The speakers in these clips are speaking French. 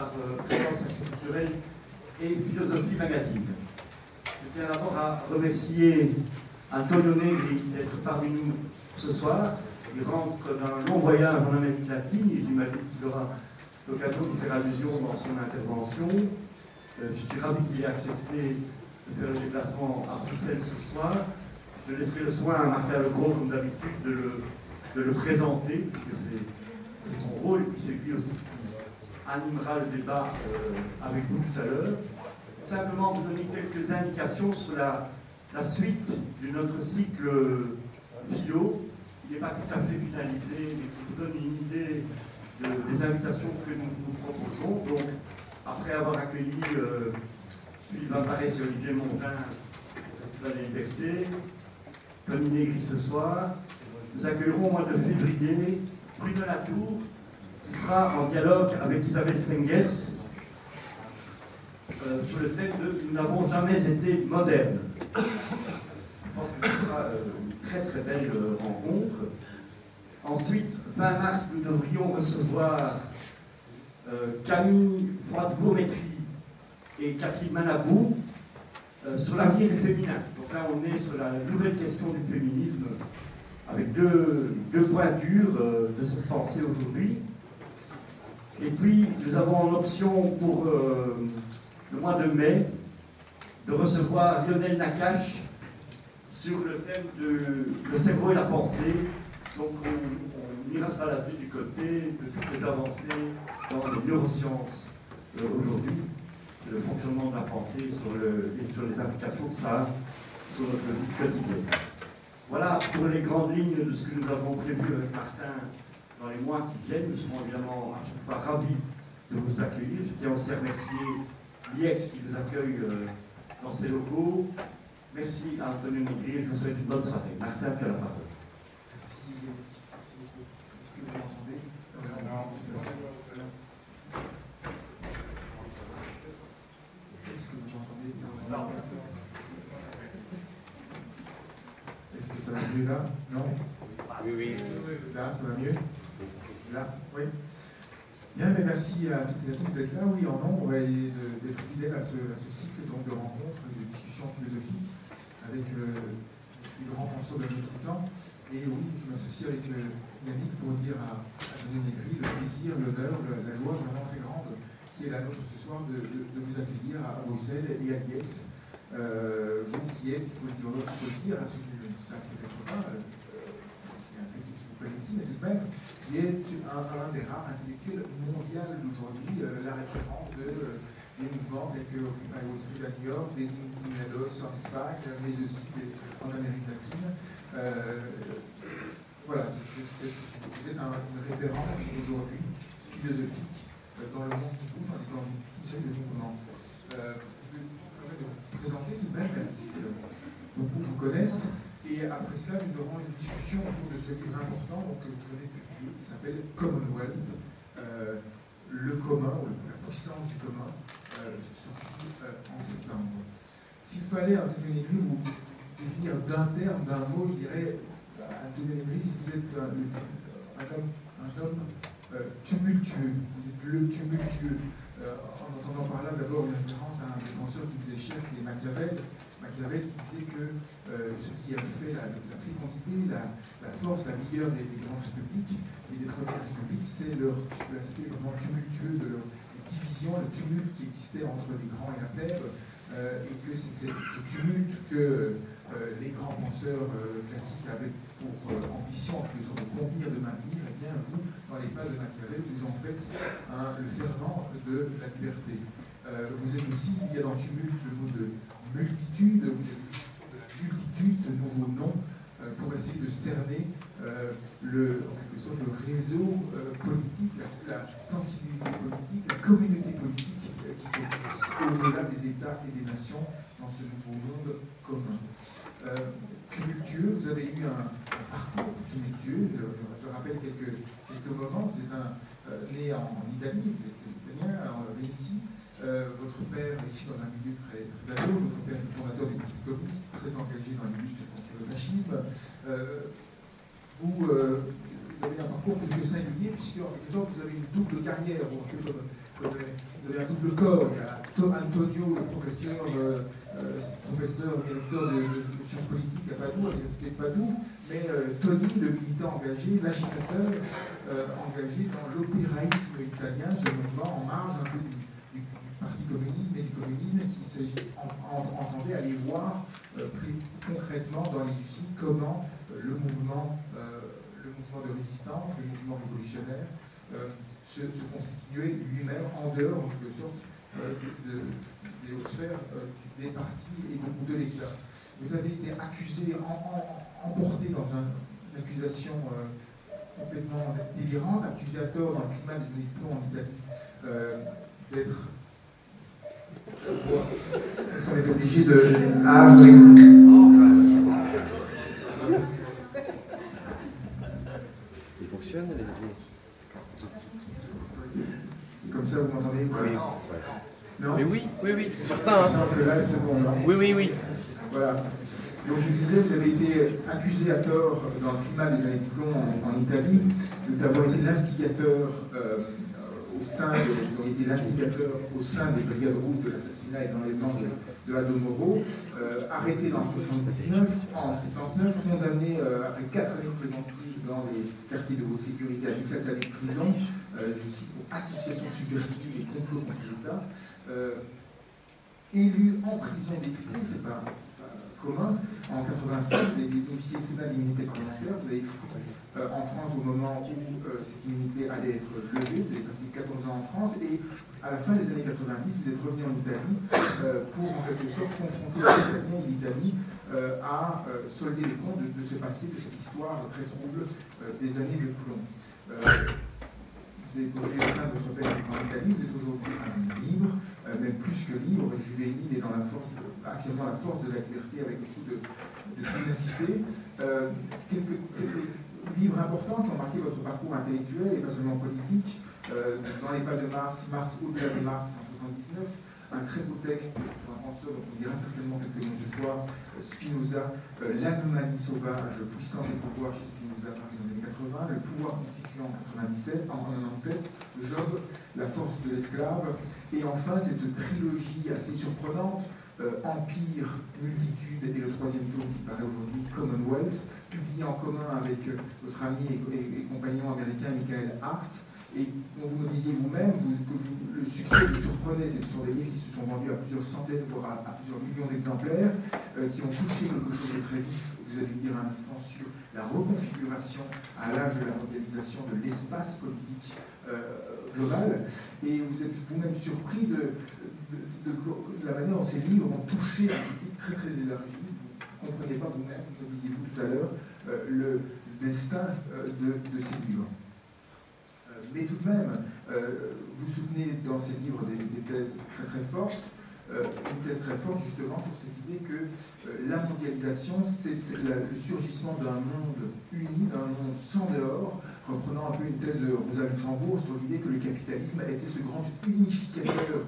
Présence culturelle et Philosophie Magazine. Je tiens d'abord à remercier Antonio Negri d'être parmi nous ce soir. Il rentre d'un long voyage en Amérique latine et j'imagine qu'il aura l'occasion de faire allusion dans son intervention. Je suis ravi qu'il ait accepté de faire le déplacement à Bruxelles ce soir. Je laisserai le soin à Martin Legros, comme d'habitude, de le présenter, puisque c'est son rôle, et puis c'est lui aussi qui animera le débat avec vous tout à l'heure. Simplement vous donner quelques indications sur la suite de notre cycle philo. Il n'est pas tout à fait finalisé, mais qui vous donne une idée des invitations que nous vous proposons. Donc, après avoir accueilli Sylvain Paresse et Olivier Montin au Festival des Libertés, Tony Negri ce soir, nous accueillerons au mois de février Bruno Latour, qui sera en dialogue avec Isabelle Stengers sur le thème de « Nous n'avons jamais été modernes ». Je pense que ce sera une très très belle rencontre. Ensuite, fin mars, nous devrions recevoir Camille Froide-Gourmétry et Catherine Manabou sur l'avenir du féminin. Donc là, on est sur la nouvelle question du féminisme avec deux pointures de cette pensée aujourd'hui. Et puis, nous avons en option pour le mois de mai de recevoir Lionel Nakache sur le thème de le cerveau et la pensée. Donc, on ira se balader du côté de toutes les avancées dans les neurosciences aujourd'hui, le fonctionnement de la pensée et sur les applications que ça a sur notre vie quotidienne. Voilà pour les grandes lignes de ce que nous avons prévu avec Martin dans les mois qui viennent. Nous serons évidemment à chaque fois ravis de vous accueillir. Je tiens aussi à remercier l'IEX qui nous accueille dans ses locaux. Merci à Antonio Negri et je vous souhaite une bonne soirée. Martin, tu as la parole. Merci beaucoup. Est-ce que vous m'entendez? Est-ce que vous m'entendez? Non. Est-ce que ça va mieux là? Non? Oui. Là, ça va mieux? Là? Oui. Bien, mais merci à toutes et à tous d'être là. Oui, en nombre et d'être fidèles à ce cycle donc, de rencontres, de discussions philosophiques avec les grands penseurs de notre temps. Et oui, je m'associe avec Yannick pour dire à Antonio Negri le plaisir, l'honneur, la joie vraiment très grande qui est la nôtre ce soir de vous accueillir à Bruxelles et à l'IEX. Vous qui êtes, il faut le dire, ça peut-être pas, il y a un peu qui vous fait ici, mais tout de même, qui est un des rares intellectuels mondiaux d'aujourd'hui, la référence des mouvements tels que Occupy Wall Street à New York, des Indignados en Espagne, mais aussi en Amérique latine. Voilà, vous êtes une référence aujourd'hui philosophique dans le monde qui bouge, dans tous ces mouvements. Je vais vous présenter tout de même, même si beaucoup vous connaissent. Et après cela, nous aurons une discussion autour de ce livre important donc, que vous venez de publier, qui s'appelle Commonwealth, le commun, ou la puissance du commun, sorti en septembre. S'il fallait, Antonio Negri, vous définir d'un terme, d'un mot, il dirait, Antonio Negri, vous êtes un homme tumultueux, vous êtes le tumultueux. En entendant par là d'abord une référence à un des penseurs qui vous est cher, qui est Machiavel. Machiavel qui disait que ce qui a fait la fécondité, la force, la vigueur des grandes républiques et des premières républiques, c'est l'aspect vraiment tumultueux de leur division, le tumulte qui existait entre les grands et la plèbe, et que c'est ce tumulte que les grands penseurs classiques avaient pour ambition, en quelque sorte, de contenir, de maintenir. Et bien, vous, dans les pas de Machiavel, vous en faites le serment de la liberté. Vous êtes aussi, il y a dans tumulte le mot de multitude, vous avez de la multitude, ce nouveau nom, pour essayer de cerner en quelque sorte le réseau politique, la sensibilité politique, la communauté politique qui s'est au-delà des États et des nations dans ce nouveau monde commun. Tumultueux, vous avez eu un parcours tumultueux, je rappelle quelques moments, vous êtes né en Italie, vous êtes italien, en Vénétie. Votre père est issu dans un milieu très badaud, votre père est fondateur du Parti communiste, très engagé dans les luttes contre le fascisme. Vous avez un parcours un peu singulier, puisque en quelque sorte vous avez une double carrière, un peu comme vous avez un double corps. Il y a Antonio, le professeur directeur de sciences politiques à Padoue, à l'université de Padoue, mais Tony, le militant engagé, l'agitateur engagé dans l'opéraïsme italien, ce mouvement en marge un peu du Parti communiste et du communisme qui entendait aller voir concrètement dans les usines comment le mouvement de résistance, le mouvement révolutionnaire se constituait lui-même en dehors, en quelque sorte, des hautes sphères des partis et de l'État. Vous avez été accusé, emporté dans une accusation complètement délirante, accusé à tort dans le climat des années plomb en Italie d'être... Est-ce qu'on est obligé de... Ah oui. Il fonctionne les... Comme ça, vous m'entendez? Oui. Non? Mais oui, certain. Hein. Là, c'est bon, non? Oui. Voilà. Donc je disais, vous avez été accusé à tort dans le climat des années de plomb en Italie d'avoir été l'instigateur au sein des brigades rouges de l'assassinat et dans l'enlèvement de Aldo Moro, arrêté dans 79, en 79, condamné après 4 années de prison dans les quartiers de haute sécurité à 17 années de prison, pour association subversive et complot contre l'État, élu en prison député, c'est pas commun, en 83, vous avez été officier tribunal d'immunité parlementaire, vous avez en France au moment où cette immunité allait être levée, vous avez passé 14 ans en France, et à la fin des années 90, vous êtes revenu en Italie pour en quelque sorte confronter l'Italie à solder les comptes de ce passé, de cette histoire très trouble des années de plomb. Vous avez posé la fin de votre peine en Italie, vous êtes aujourd'hui libre, même plus que libre, juvénile et dans actuellement la force de la liberté avec beaucoup de ténacité. Quelques livres importants qui ont marqué votre parcours intellectuel et pas seulement politique. Dans les pas de Marx, au-delà de Marx en 79, un très beau texte sur un penseur dont on dira certainement quelques mots ce soir, Spinoza, l'anomalie sauvage, puissance et pouvoir chez Spinoza dans les années 80, le pouvoir constituant en 97, Job, la force de l'esclave, et enfin cette trilogie assez surprenante, Empire, Multitude et le troisième tour qui paraît aujourd'hui, Commonwealth, publié en commun avec votre ami et compagnon américain Michael Hart, et dont vous me disiez vous-même que le succès vous surprenait, ce sont des livres qui se sont vendus à plusieurs centaines, voire à plusieurs millions d'exemplaires, qui ont touché quelque chose de très vif, vous allez me dire un instant, sur la reconfiguration à l'âge de la mondialisation de l'espace politique global, et vous êtes vous-même surpris de la manière dont ces livres ont touché un public très très élargi. Vous ne comprenez pas vous-même, comme disiez-vous tout à l'heure, le destin de ces livres. Mais tout de même, vous soutenez dans ces livres des thèses très très fortes, une thèse très forte justement sur cette idée que la mondialisation, c'est le surgissement d'un monde uni, d'un monde sans dehors, reprenant un peu une thèse de Rosa Luxembourg sur l'idée que le capitalisme était ce grand unificateur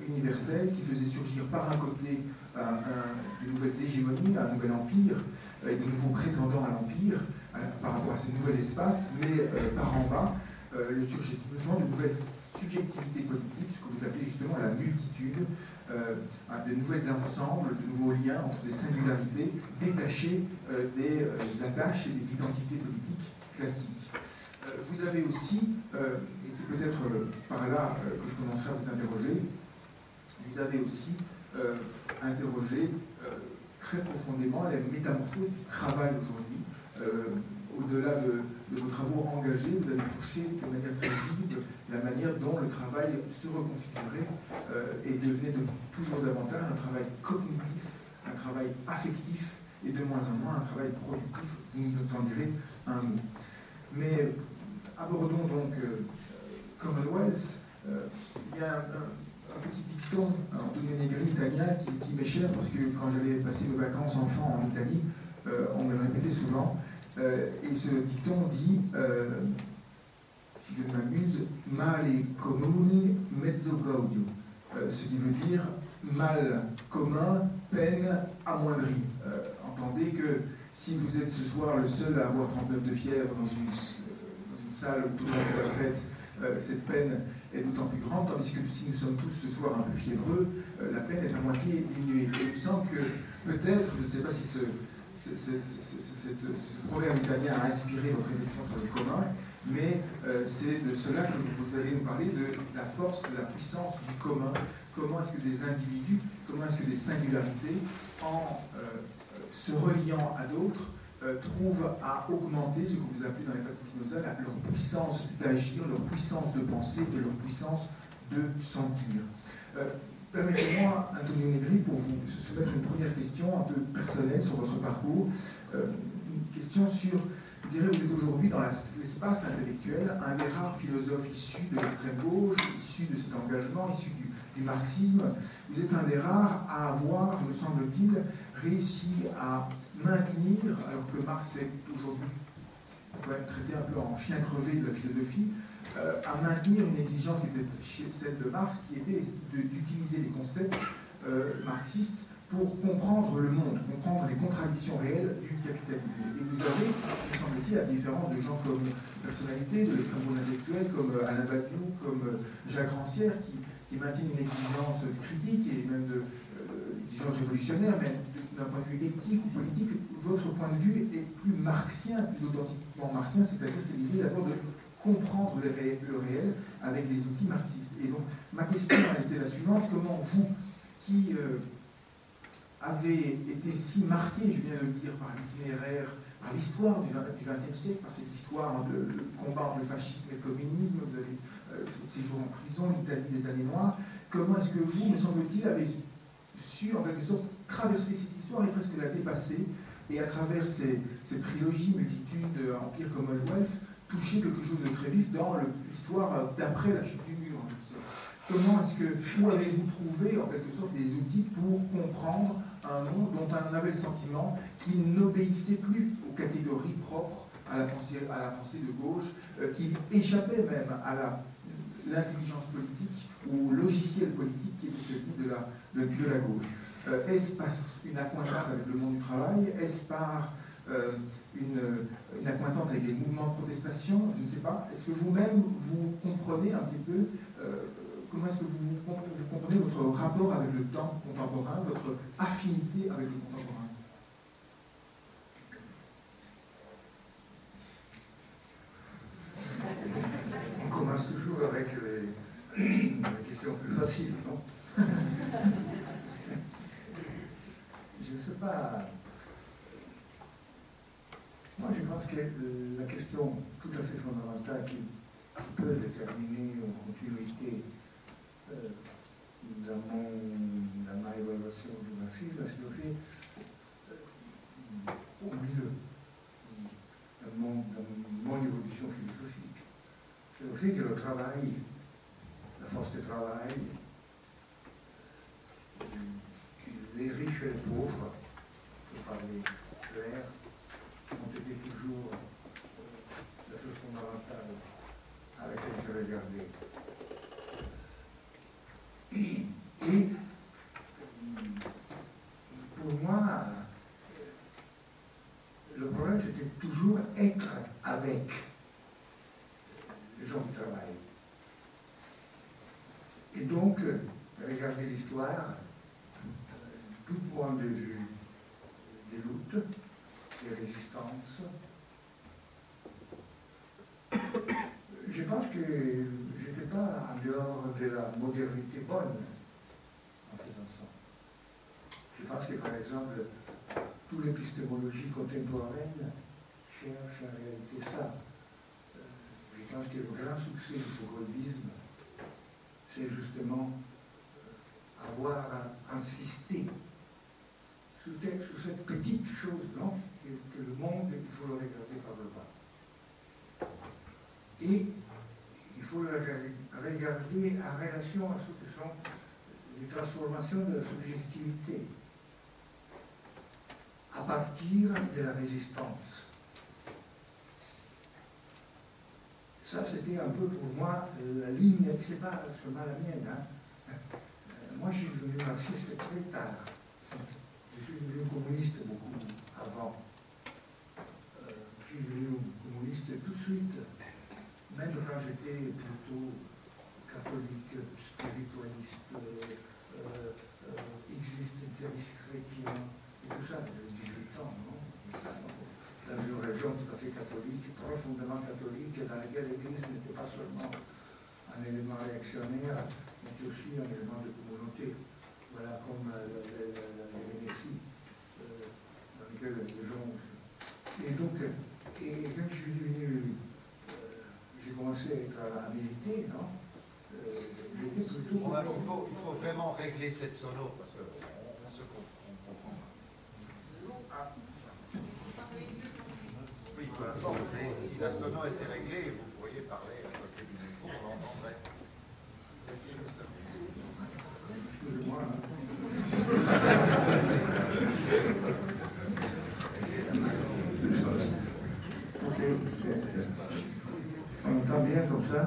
universel qui faisait surgir par un côté de nouvelles hégémonies, un nouvel empire, et de nouveaux prétendants à l'empire par rapport à ce nouvel espace, mais par en bas, le surgissement de nouvelles subjectivités politiques, ce que vous appelez justement la multitude, de nouvelles ensembles, de nouveaux liens entre des singularités détachées des attaches et des identités politiques classiques. Vous avez aussi, et c'est peut-être par là que je commencerai à vous interroger, vous avez aussi interrogé très profondément la métamorphose du travail aujourd'hui. Au-delà de vos travaux engagés, vous avez touché de manière très vive la manière dont le travail se reconfigurait et devenait toujours davantage un travail cognitif, un travail affectif et de moins en moins un travail productif. Vous nous en direz un mot. Mais abordons donc Commonwealth. Il y a un petit dicton, Antonio Negri, italien, qui m'est cher parce que quand j'avais passé mes vacances enfant en Italie, on me le répétait souvent. Et ce dicton dit, si je m'amuse, male comune mezzo gaudio, ce qui veut dire mal commun, peine amoindrie. Entendez que si vous êtes ce soir le seul à avoir 39 de fièvre dans une salle où tout le monde fait la fête, cette peine est d'autant plus grande, tandis que si nous sommes tous ce soir un peu fiévreux, la peine est à moitié diminuée. Et il me semble que peut-être, je ne sais pas si ce proverbe italien a inspiré votre réflexion sur le commun, mais c'est de cela que vous allez nous parler, de la force, de la puissance du commun. Comment est-ce que des individus, comment est-ce que des singularités, en se reliant à d'autres, trouvent à augmenter ce que vous appelez dans les facultés Spinoza leur puissance d'agir, leur puissance de penser et leur puissance de sentir. Permettez-moi, Antonio Negri, pour vous soumettre une première question un peu personnelle sur votre parcours. Une question sur, je dirais, vous êtes aujourd'hui dans l'espace intellectuel, un des rares philosophes issus de l'extrême gauche, issus de cet engagement, issus du marxisme. Vous êtes un des rares à avoir, me semble-t-il, réussi à maintenir, alors que Marx est aujourd'hui, on peut être traité un peu en chien crevé de la philosophie, à maintenir une exigence qui était celle de Marx, qui était d'utiliser les concepts marxistes pour comprendre le monde, comprendre les contradictions réelles du capitalisme. Et vous avez, me semble-t-il, à différence de gens comme personnalités, de l'extrême gauche intellectuelle, comme Alain Badiou, comme Jacques Rancière, qui maintiennent une exigence critique et même exigence révolutionnaire, même d'un point de vue éthique ou politique, votre point de vue est plus marxien, plus authentiquement marxien, c'est-à-dire c'est l'idée d'abord de comprendre le réel avec des outils marxistes. Et donc, ma question a été la suivante: comment vous, qui avez été si marqué, je viens de le dire, par l'itinéraire, par l'histoire du XXe siècle, par cette histoire de combat entre le fascisme et le communisme, vous avez séjour en prison, l'Italie des années noires, comment est-ce que vous, me semble-t-il, avez su, en quelque sorte, traverser cette histoire et presque la dépasser, et à travers ces trilogies, multitudes, Empire, Commonwealth, toucher quelque chose de très vif dans l'histoire d'après la chute du mur. Comment est-ce que, où avez-vous trouvé, en quelque sorte, des outils pour comprendre un monde dont on avait le sentiment qu'il n'obéissait plus aux catégories propres à la pensée de gauche, qu'il échappait même à l'intelligence politique ou au logiciel politique qui était celui de la gauche? Est-ce par une accointance avec le monde du travail? Est-ce par une accointance avec les mouvements de protestation? Je ne sais pas. Est-ce que vous-même, vous comprenez un petit peu comment est-ce que vous comprenez votre rapport avec le temps contemporain, votre affinité avec le contemporain? On commence toujours avec les questions plus faciles, non? Je ne sais pas. Moi, je pense que la question tout à fait fondamentale qui peut déterminer une continuité dans ma évaluation du marxisme, c'est le fait au milieu, dans mon évolution philosophique. C'est le fait que le travail, la force de travail, les riches et les pauvres, pour parler clair, ont été toujours la chose fondamentale à laquelle je regardais. Et pour moi, le problème c'était toujours être avec les gens qui travaillent. Et donc, regarder l'histoire, tout point de vue des luttes, des résistances. Je pense que je n'étais pas en dehors de la modernité bonne en faisant ça. Je pense que, par exemple, toute l'épistémologie contemporaine cherche en réalité ça. Je pense que le grand succès du foucaultisme, c'est justement avoir insisté sur cette petite chose, non, que le monde, il faut le regarder par le bas. Et il faut le regarder en relation à ce que sont les transformations de la subjectivité, à partir de la résistance. Ça, c'était un peu pour moi la ligne, c'est pas seulement la mienne. Hein. Moi, je suis devenu marxiste très tard. Je suis devenu communiste beaucoup avant. Je suis devenu communiste tout de suite, même quand j'étais plutôt actionnaire, mais qui est aussi un élément de communauté. Voilà, comme les récits dans lesquels les gens... Et donc, et quand je suis devenu... j'ai commencé à militer, non j'étais plutôt... Il faut vraiment régler cette sono, parce qu'on se comprend. Oui, peu importe, mais si la sono était réglée, vous pourriez parler à côté du micro, on l'entendrait. Essayez comme ça. Excusez-moi. On entend bien comme ça?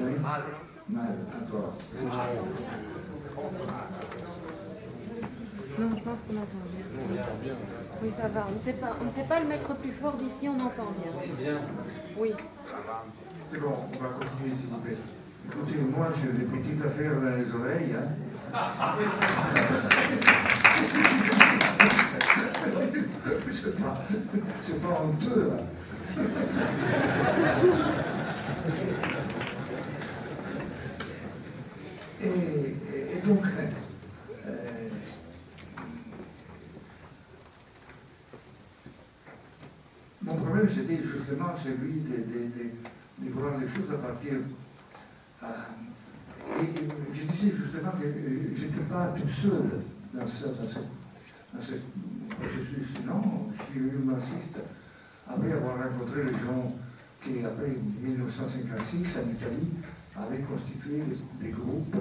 Oui. Mal, encore. Non, je pense qu'on entend bien. Oui, ça va. On ne sait pas le mettre plus fort d'ici, on entend bien. Oui. C'est bon, on va continuer s'il vous plaît. Écoutez, moi j'ai des petites affaires dans les oreilles. C'est pas honteux. Et donc, mon problème c'était justement celui de voir les choses à partir. Et je disais justement que je n'étais pas tout seul dans ce processus. Non, je suis devenu marxiste après avoir rencontré les gens qui, après 1956, en Italie, avaient constitué des groupes.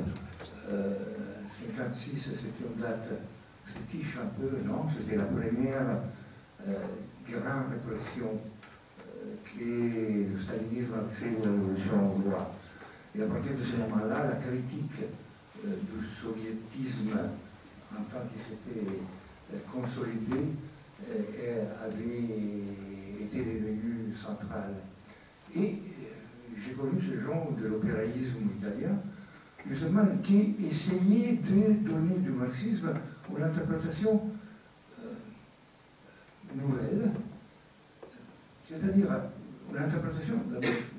56, c'était une date fétiche un peu, non? C'était la première grande répression que le stalinisme a fait de la révolution hongroise. Et à partir de ce moment-là, la critique du soviétisme en tant qu'il s'était consolidé avait été devenue centrale. Et j'ai connu ce genre de l'opéraïsme italien, justement, qui essayait de donner du marxisme une interprétation nouvelle, c'est-à-dire une interprétation,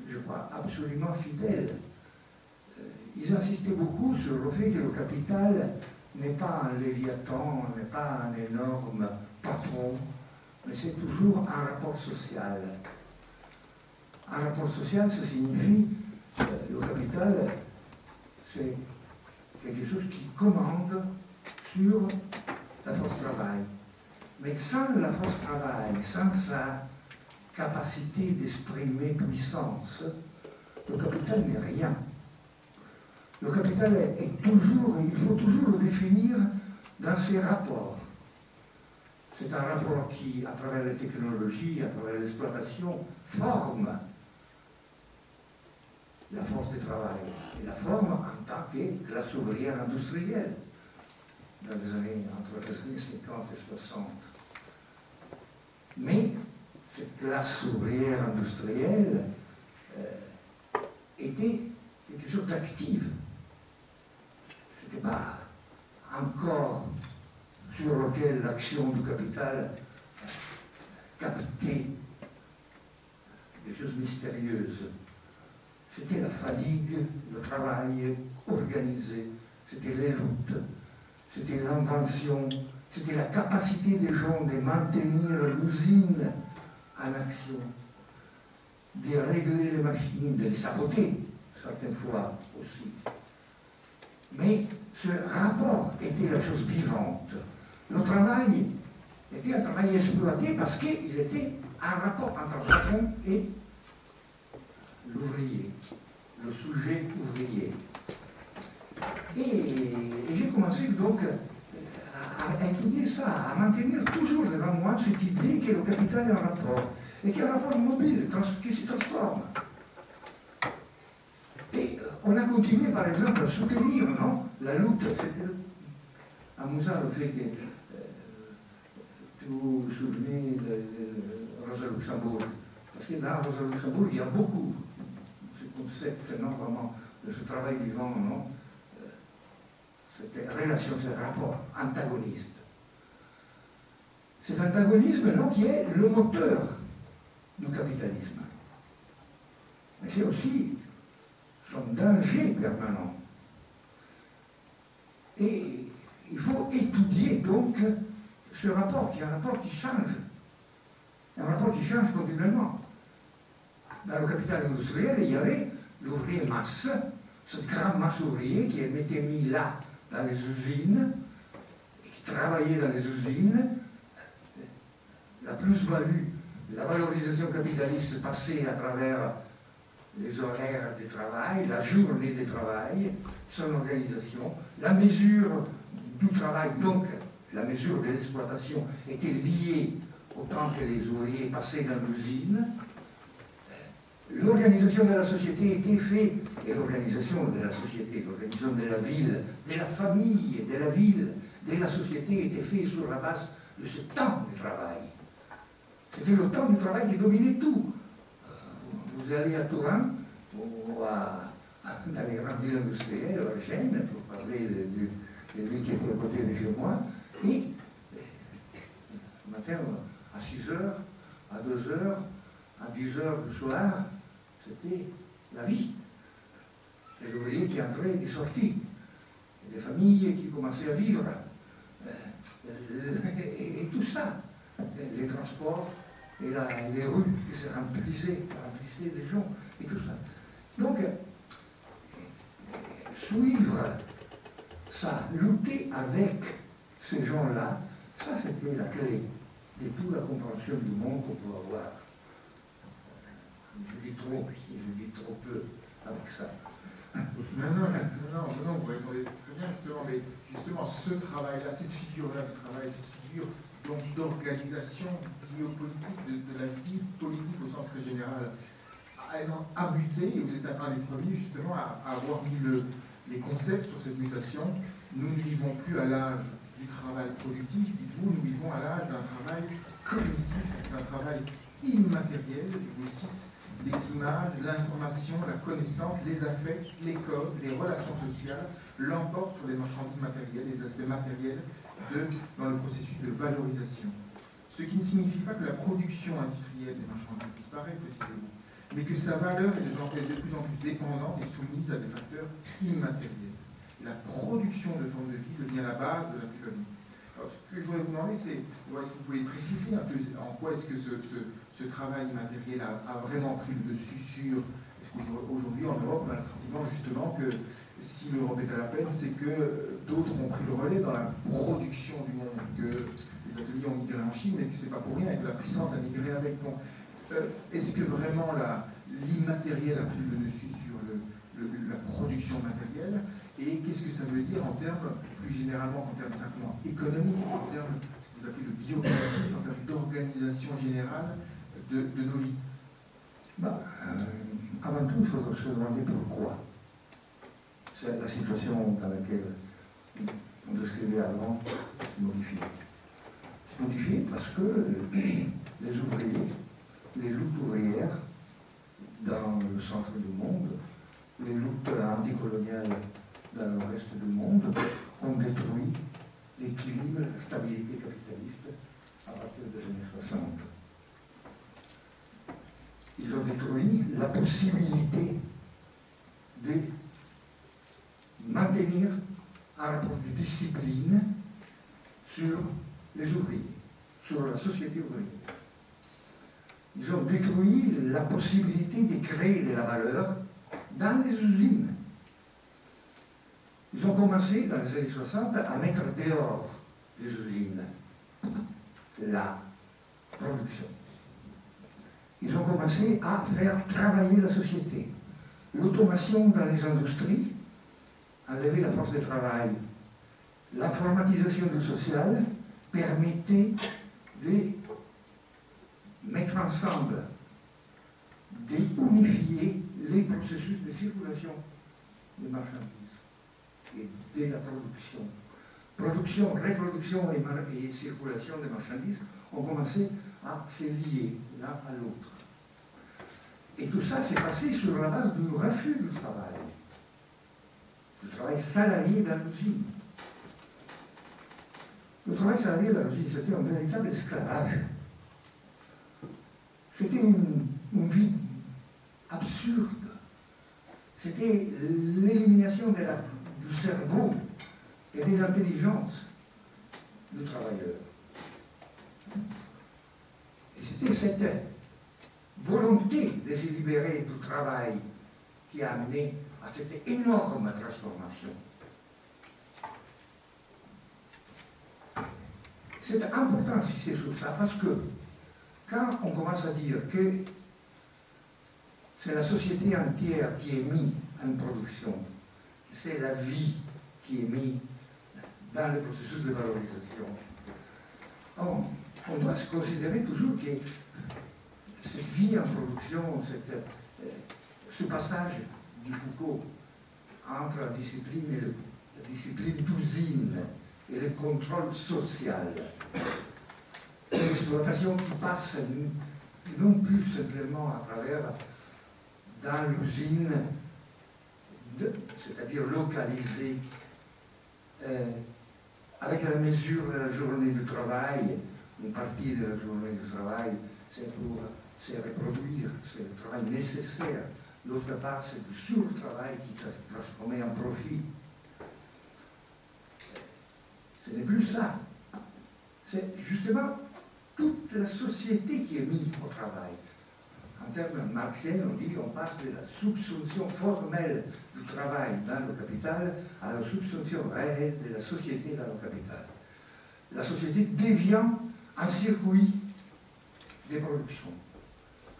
je crois, absolument fidèle. Ils insistaient beaucoup sur le fait que le capital n'est pas un léviathan, n'est pas un énorme patron, mais c'est toujours un rapport social. Un rapport social, ça signifie le capital, c'est quelque chose qui commande sur la force travail. Mais sans la force travail, sans sa capacité d'exprimer puissance, le capital n'est rien. Le capital est toujours, il faut toujours le définir dans ses rapports. C'est un rapport qui, à travers les technologies, à travers l'exploitation, forme la force du travail. Et la forme en tant que classe ouvrière industrielle, dans les années, entre les années 50 et 60. Mais cette classe ouvrière industrielle était quelque chose d'actif. Ce n'était pas encore sur lequel l'action du capital captait des choses mystérieuses. C'était la fatigue, le travail organisé, c'était les luttes, c'était l'invention, c'était la capacité des gens de maintenir l'usine en action, de régler les machines, de les saboter, certaines fois aussi. Mais ce rapport était la chose vivante. Le travail était un travail exploité parce qu'il était un rapport entre le patron et l'ouvrier, le sujet ouvrier. Et j'ai commencé donc à étudier ça, à maintenir toujours devant moi cette idée que le capital est un rapport, et qu'il y a un rapport mobile qui se transforme. Et on a continué par exemple à soutenir la lutte. C'était amusant le fait que vous vous souvenez de Rosa Luxembourg. Parce que dans Rosa Luxembourg, il y a beaucoup ce concept, vraiment, de ce travail vivant, cette relation, ce rapport antagoniste. Cet antagonisme, qui est le moteur du capitalisme. Mais c'est aussi son danger permanent. Et il faut étudier donc ce rapport, qui est un rapport qui change. Un rapport qui change continuellement. Dans le capital industriel, il y avait l'ouvrier masse, cette grande masse ouvrière qui était mise là, dans les usines, qui travaillait dans les usines. La plus-value, la valorisation capitaliste passait à travers les horaires de travail, la journée de travail, son organisation, la mesure du travail, donc la mesure de l'exploitation, était liée au temps que les ouvriers passaient dans l'usine. L'organisation de la société était faite, et l'organisation de la société, l'organisation de la ville, de la famille, de la ville, de la société était faite sur la base de ce temps de travail. C'était le temps du travail qui dominait tout. Vous allez à Touran, ou dans les grandes villes industrielles, à Gênes, pour parler de lui qui était à côté de chez moi, et le matin à 6 heures, à 2 heures, à 10 heures du soir, c'était la vie. Les ouvriers qui entraient et qui sortaient, et des familles qui commençaient à vivre, et tout ça, les transports, et les rues qui se remplissaient des gens, et tout ça. Donc, suivre ça, lutter avec ces gens-là, ça c'était la clé de toute la compréhension du monde qu'on peut avoir. Je dis trop, je dis trop peu avec ça. Non, vous répondez très bien, justement, mais justement, ce travail-là, cette figure-là du travail, cette figure donc d'organisation biopolitique, de la vie politique au sens très général, a muté, et vous êtes un des premiers justement à avoir mis les concepts sur cette mutation. Nous ne vivons plus à l'âge du travail productif, dites-vous, nous vivons à l'âge d'un travail cognitif, d'un travail immatériel, je vous cite, les images, l'information, la connaissance, les affects, les codes, les relations sociales l'emportent sur les marchandises matérielles, les aspects matériels dans le processus de valorisation. Ce qui ne signifie pas que la production industrielle des marchandises disparaît précisément, mais que sa valeur est de plus en plus dépendante et soumise à des facteurs immatériels. La production de formes de vie devient la base de la plus-value. Alors, ce que je voudrais vous demander, c'est, est-ce que vous pouvez préciser un peu en quoi est-ce que ce travail immatériel a vraiment pris le dessus sur... Est-ce qu'aujourd'hui, en Europe, on a le sentiment justement que si l'Europe est à la peine, c'est que d'autres ont pris le relais dans la production du monde, que les ateliers ont migré en Chine, mais que ce n'est pas pour rien, et que la puissance a migré avec. Donc, est-ce que vraiment l'immatériel a pris le dessus sur la production matérielle? Et qu'est-ce que ça veut dire en termes, plus généralement, en termes simplement économiques, en termes, vous appelez le biopolitique, en termes d'organisation générale de nos vies? Avant tout, il faut se demander pourquoi. C'est la situation dans laquelle on décrivait avant se modifie. Se modifie parce que les ouvriers, les luttes ouvrières dans le centre du monde, les luttes anticoloniales dans le reste du monde ont détruit l'équilibre, la stabilité capitaliste à partir des années 60. Ils ont détruit la possibilité de maintenir un rapport de discipline sur les ouvriers, sur la société ouvrière. Ils ont détruit la possibilité de créer de la valeur dans les usines. Ils ont commencé, dans les années 60, à mettre dehors les usines la production. Ils ont commencé à faire travailler la société. L'automation dans les industries a levé la force de travail. L'informatisation du social permettait de mettre ensemble, d'unifier les processus de circulation des marchandises et de la production. Production, reproduction et circulation des marchandises ont commencé à se lier l'un à l'autre. Et tout ça s'est passé sur la base du refus du travail salarié dans l'usine. Le travail salarié dans l'usine, c'était un véritable esclavage. C'était une vie absurde. c'était l'élimination du cerveau et de l'intelligence du travailleur. Et c'était cette volonté de se libérer du travail qui a amené à cette énorme transformation. C'est important d'insister sur ça parce que quand on commence à dire que c'est la société entière qui est mise en production, c'est la vie qui est mise dans le processus de valorisation, on doit se considérer toujours que cette vie en production, ce passage du Foucault entre la discipline d'usine et le contrôle social, l'exploitation qui passe non plus simplement à travers dans l'usine, c'est-à-dire localisée, avec la mesure de la journée du travail, une partie de la journée du travail, c'est pour se reproduire, c'est le travail nécessaire. L'autre part, c'est du sur-travail qui s'est transformé en profit. Ce n'est plus ça. C'est justement toute la société qui est mise au travail. En termes marxiens, on passe de la subsumption formelle du travail dans le capital à la subsumption réelle de la société dans le capital. La société devient un circuit de production,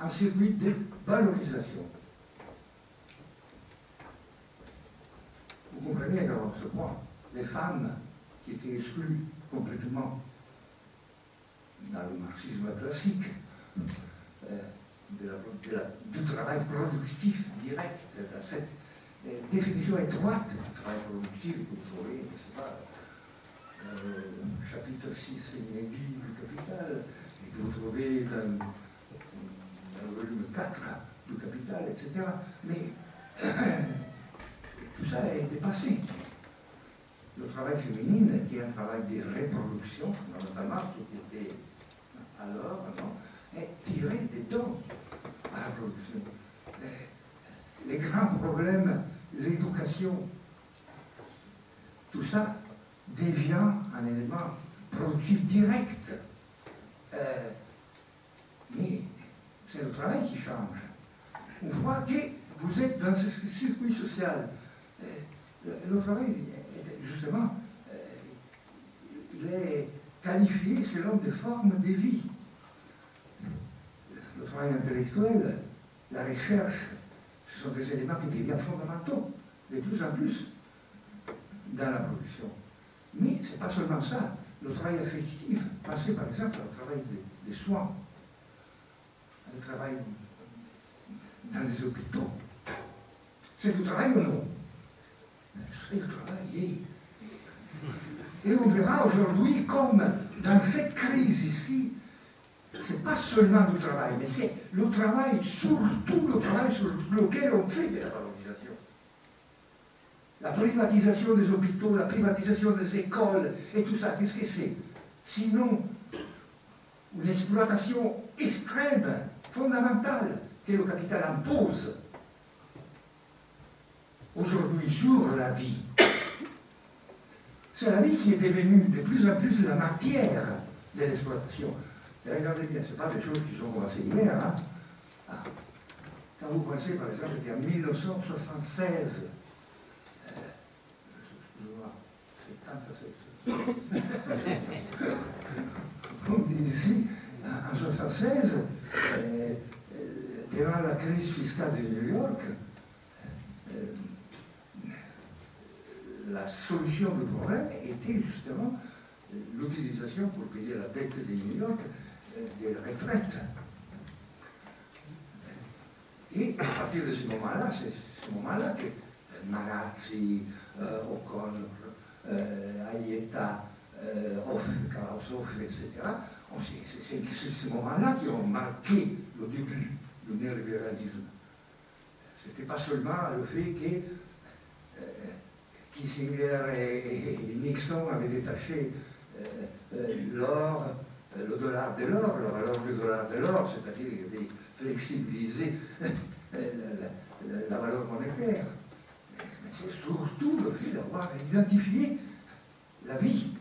un circuit de valorisation. Vous comprenez alors ce point. Les femmes qui étaient exclues complètement dans le marxisme classique du travail productif direct, dans cette définition étroite du travail productif que vous trouvez, je ne sais pas, chapitre 6 inédit du Capital, et que vous trouvez dans le volume 4 du Capital, etc. Mais tout ça est dépassé. Le travail féminin, qui est un travail de reproduction, notamment ce qui était alors, est tiré des dons à la production. Les grands problèmes, l'éducation, tout ça devient un élément productif direct. Mais c'est le travail qui change. On voit que vous êtes dans ce circuit social. Le travail, justement, il est qualifié selon des formes de vie. Le travail intellectuel, la recherche, ce sont des éléments qui deviennent fondamentaux, de plus en plus, dans la production. Mais ce n'est pas seulement ça. Le travail affectif, pensez par exemple au travail des soins, le travail dans les hôpitaux. C'est du travail ou non? C'est du travail. Et on verra aujourd'hui comme dans cette crise ici, ce n'est pas seulement du travail, mais c'est le travail, surtout le travail sur lequel on fait de la valorisation. La privatisation des hôpitaux, la privatisation des écoles et tout ça, qu'est-ce que c'est? Sinon, une exploitation extrême, fondamentale, que le capital impose aujourd'hui sur la vie. C'est la vie qui est devenue de plus en plus la matière de l'exploitation. Et regardez bien, ce ne sont pas des choses qui sont commencées hier. Hein? Ah. Quand vous pensez, par exemple, qu'en 1976, excusez-moi, c'est on dit ici, en 1976, devant la crise fiscale de New York, la solution du problème était justement l'utilisation pour payer la dette de New York des retraites. Et à partir de ce moment-là, c'est ce moment-là que Marazzi, O'Connor, Aieta, Karasov, etc., c'est ce moment-là qui ont marqué le début du néolibéralisme. Ce n'était pas seulement le fait que Kissinger et Nixon avaient détaché l'or, le dollar de l'or, la valeur du dollar de l'or, c'est-à-dire qu'ils avaient flexibilisé la valeur monétaire. c'est surtout le fait d'avoir identifié la vie.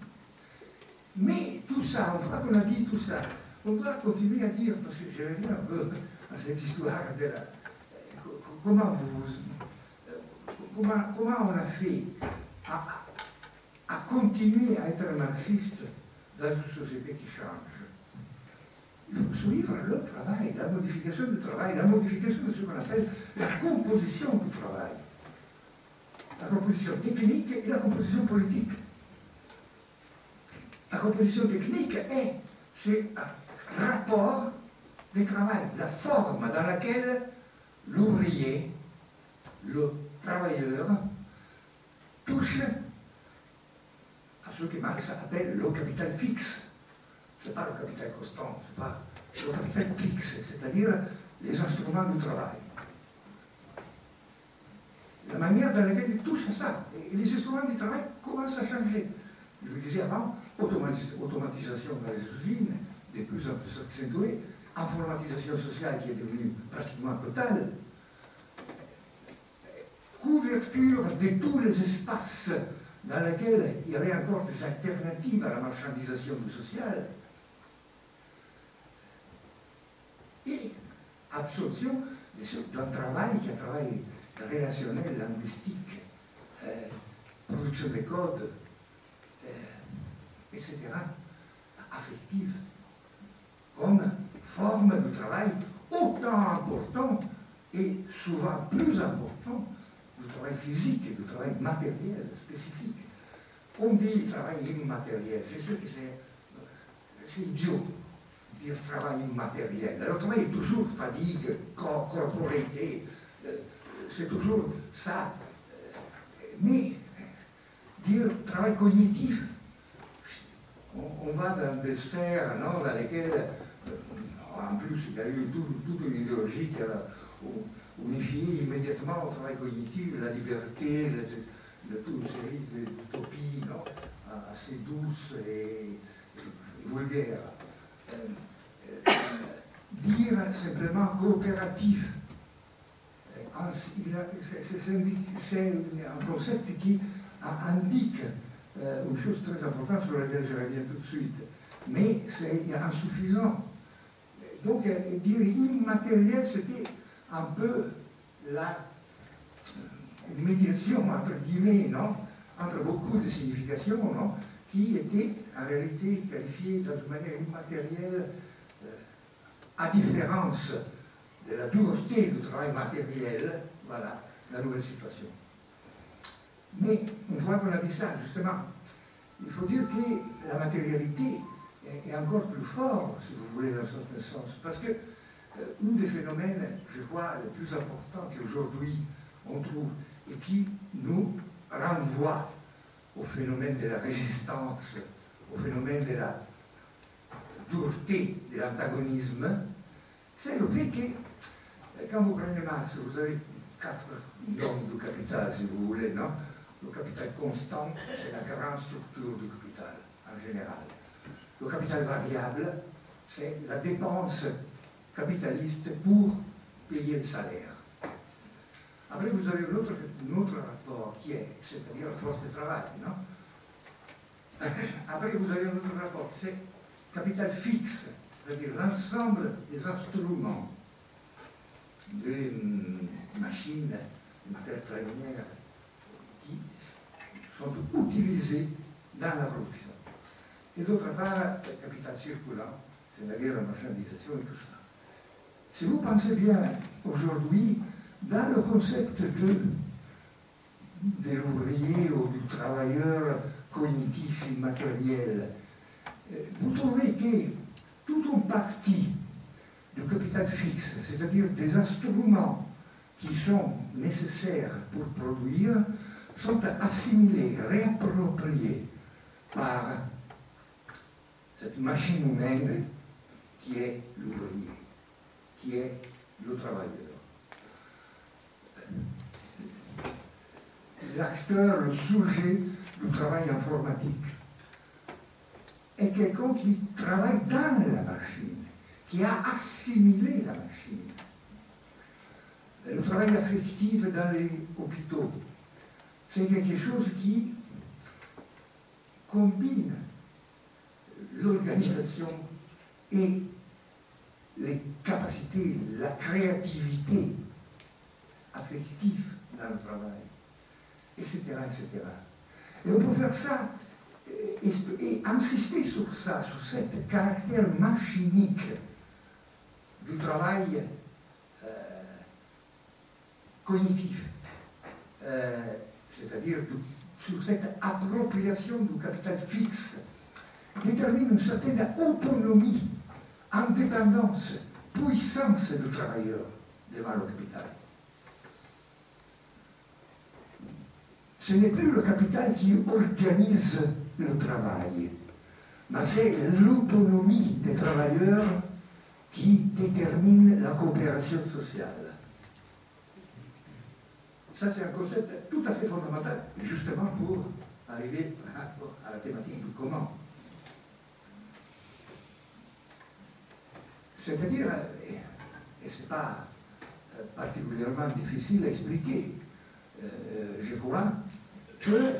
Mais tout ça, une fois qu'on a dit tout ça, on doit continuer à dire, parce que je reviens un peu à cette histoire de la, comment on a fait à continuer à être marxiste dans une société qui change. Il faut suivre le travail, la modification du travail, la modification de ce qu'on appelle la composition du travail. La composition technique et la composition politique. La composition technique c'est un rapport du travail, la forme dans laquelle l'ouvrier, le travailleur, touche à ce que Marx appelle le capital fixe. Ce n'est pas le capital constant, c'est pas le capital fixe, c'est-à-dire les instruments du travail. La manière dans laquelle il touche à ça, et les instruments du travail commencent à changer. Je vous disais avant, automatisation dans les usines, de plus en plus accentuée, informatisation sociale qui est devenue pratiquement totale, couverture de tous les espaces dans lesquels il y avait encore des alternatives à la marchandisation du social, et absorption d'un travail qui est un travail relationnel, linguistique, production des codes, etc., affective, comme forme de travail autant important et souvent plus important du travail physique et du travail matériel spécifique. On dit travail immatériel, c'est sûr que c'est idiot de dire travail immatériel. Alors, le travail est toujours fatigue, corporité, c'est toujours ça. Mais dire travail cognitif, on va dans des sphères dans lesquelles, en plus, il y a eu toute une idéologie qui a unifié immédiatement au travail cognitif la liberté, toute une série d'utopies assez douces et vulgaires. Dire simplement coopératif, c'est un concept qui indique une chose très importante sur laquelle je reviens tout de suite, mais c'est insuffisant. Donc, dire immatériel, c'était un peu la médiation, entre guillemets, non, entre beaucoup de significations, non, qui étaient en réalité qualifiées d'une manière immatérielle, à différence de la dureté du travail matériel, voilà la nouvelle situation. Mais une fois qu'on a dit ça, justement, il faut dire que la matérialité est encore plus forte, si vous voulez, dans un certain sens, parce que un des phénomènes, je crois, les plus importants qu'aujourd'hui on trouve et qui nous renvoie au phénomène de la résistance, au phénomène de la dureté, de l'antagonisme, c'est le fait que, quand vous prenez Marx, vous avez 4 normes du capital, si vous voulez, non? Le capital constant, c'est la grande structure du capital, en général. Le capital variable, c'est la dépense capitaliste pour payer le salaire. Après, vous avez un autre rapport qui est, c'est-à-dire la force de travail, non? Après, vous avez un autre rapport, c'est capital fixe, c'est-à-dire l'ensemble des instruments, des machines, des matières premières qui sont utilisés dans la production. Et d'autre part, le capital circulant, c'est-à-dire la marchandisation et tout ça. Si vous pensez bien, aujourd'hui, dans le concept de l'ouvrier ou du travailleur cognitif immatériel, vous trouvez que toute une partie du capital fixe, c'est-à-dire des instruments qui sont nécessaires pour produire, sont assimilés, réappropriés par cette machine humaine qui est l'ouvrier, qui est le travailleur. L'acteur, le sujet du travail informatique est quelqu'un qui travaille dans la machine, qui a assimilé la machine. Le travail affectif dans les hôpitaux, c'est quelque chose qui combine l'organisation et les capacités, la créativité affective dans le travail, etc., etc. Et on peut faire ça et insister sur ça, sur ce caractère machinique du travail cognitif, c'est-à-dire sur cette appropriation du capital fixe, détermine une certaine autonomie, indépendance, puissance du travailleur devant le capital. Ce n'est plus le capital qui organise le travail, mais c'est l'autonomie des travailleurs qui détermine la coopération sociale. Ça, c'est un concept tout à fait fondamental, justement pour arriver à la thématique du comment. C'est-à-dire, et ce n'est pas particulièrement difficile à expliquer, je crois que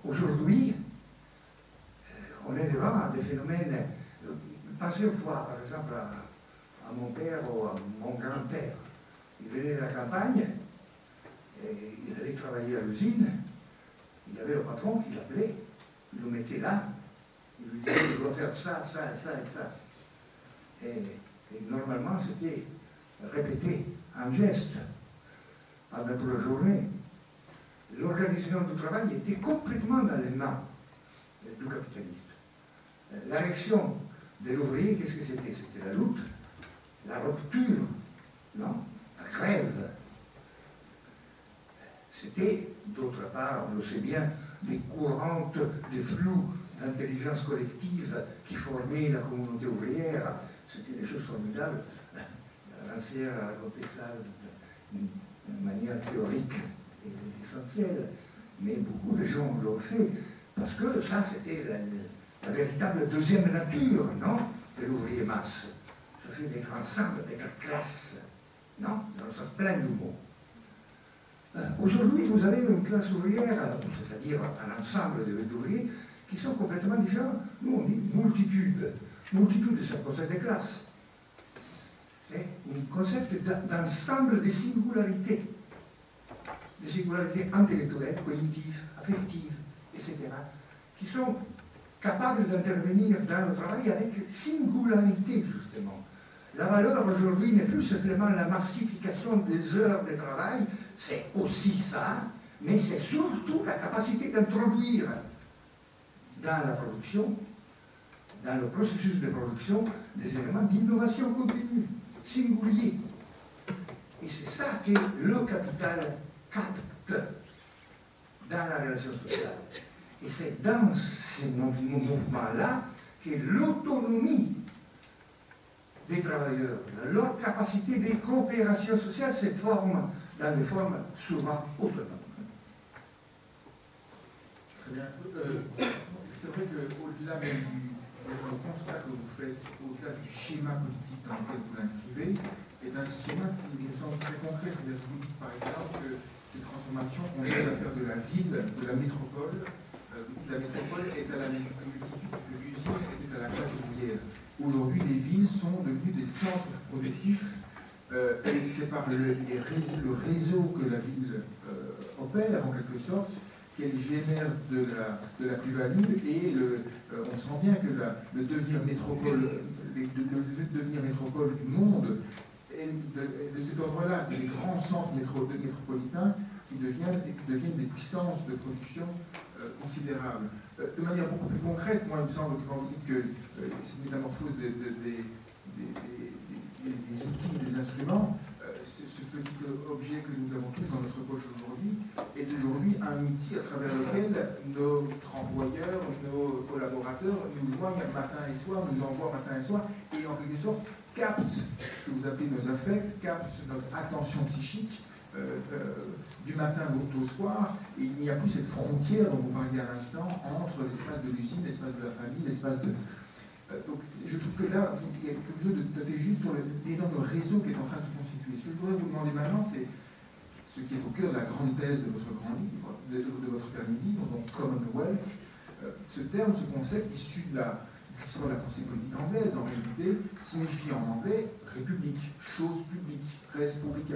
aujourd'hui, on est devant des phénomènes. Pensez une fois, par exemple, à mon père ou à mon grand-père. Il venait de la campagne, et il allait travailler à l'usine, il y avait le patron qui l'appelait, il le mettait là, il lui disait, il doit faire ça, ça, ça et ça. Et normalement, c'était répété en geste pendant toute la journée. L'organisation du travail était complètement dans les mains du capitaliste. La réaction de l'ouvrier, qu'est-ce que c'était? C'était la lutte, la rupture, non? La grève. C'était, d'autre part, on le sait bien, des courantes, des flous d'intelligence collective qui formaient la communauté ouvrière. C'était des choses formidables. Rancière a raconté ça d'une manière théorique et essentielle, mais beaucoup de gens l'ont fait, parce que ça, c'était la véritable deuxième nature, non, de l'ouvrier masse. Ça fait d'être ensemble, d'être classe, non, dans le sens plein du mot. Aujourd'hui, vous avez une classe ouvrière, c'est-à-dire un ensemble d'ouvriers, qui sont complètement différents. Nous, on dit multitude. Multitude, c'est un concept de classe. C'est un concept d'ensemble de singularités. Des singularités intellectuelles, cognitives, affectives, etc., qui sont capables d'intervenir dans le travail avec singularité, justement. La valeur aujourd'hui n'est plus simplement la massification des heures de travail, c'est aussi ça, mais c'est surtout la capacité d'introduire dans la production, dans le processus de production, des éléments d'innovation continue, singuliers. Et c'est ça que le capital capte dans la relation sociale. Et c'est dans ces mouvements-là que l'autonomie des travailleurs, leur capacité de coopération sociale se forme dans des formes souvent autonomes. Très bien. C'est vrai qu'au-delà même du constat que vous faites, au-delà du schéma politique dans lequel vous l'inscrivez, et d'un schéma qui nous semble très concret, c'est-à-dire que vous dites par exemple que ces transformations ont les affaires de la ville, de la métropole. La métropole est à la multitude que l'usine était à la classe ouvrière. Aujourd'hui, les villes sont devenues des centres productifs et c'est par le réseau que la ville opère, en quelque sorte, qu'elle génère de la plus-value et on sent bien que le devenir métropole du monde est de cet ordre-là, des grands centres métropolitains qui deviennent des puissances de production considérables. De manière beaucoup plus concrète, moi, il me semble que quand vous dites que cette métamorphose des outils, des instruments, ce petit objet que nous avons tous dans notre poche aujourd'hui, est aujourd'hui un outil à travers lequel notre employeur, nos collaborateurs nous voient matin et soir, nous envoient matin et soir, et en quelque sorte captent ce que vous appelez nos affects, captent notre attention psychique, du matin au soir, et il n'y a plus cette frontière dont vous parliez à l'instant entre l'espace de l'usine, l'espace de la famille, l'espace de... donc je trouve que là, il y a quelque chose de juste sur l'énorme réseau qui est en train de se constituer. Ce que je voudrais vous demander maintenant, c'est ce qui est au cœur de la grande thèse de votre grand livre, de votre dernier livre, donc Commonwealth. Ce terme, ce concept issu de l'histoire de la pensée politique anglaise, en réalité, signifie en anglais république, chose publique, res publica.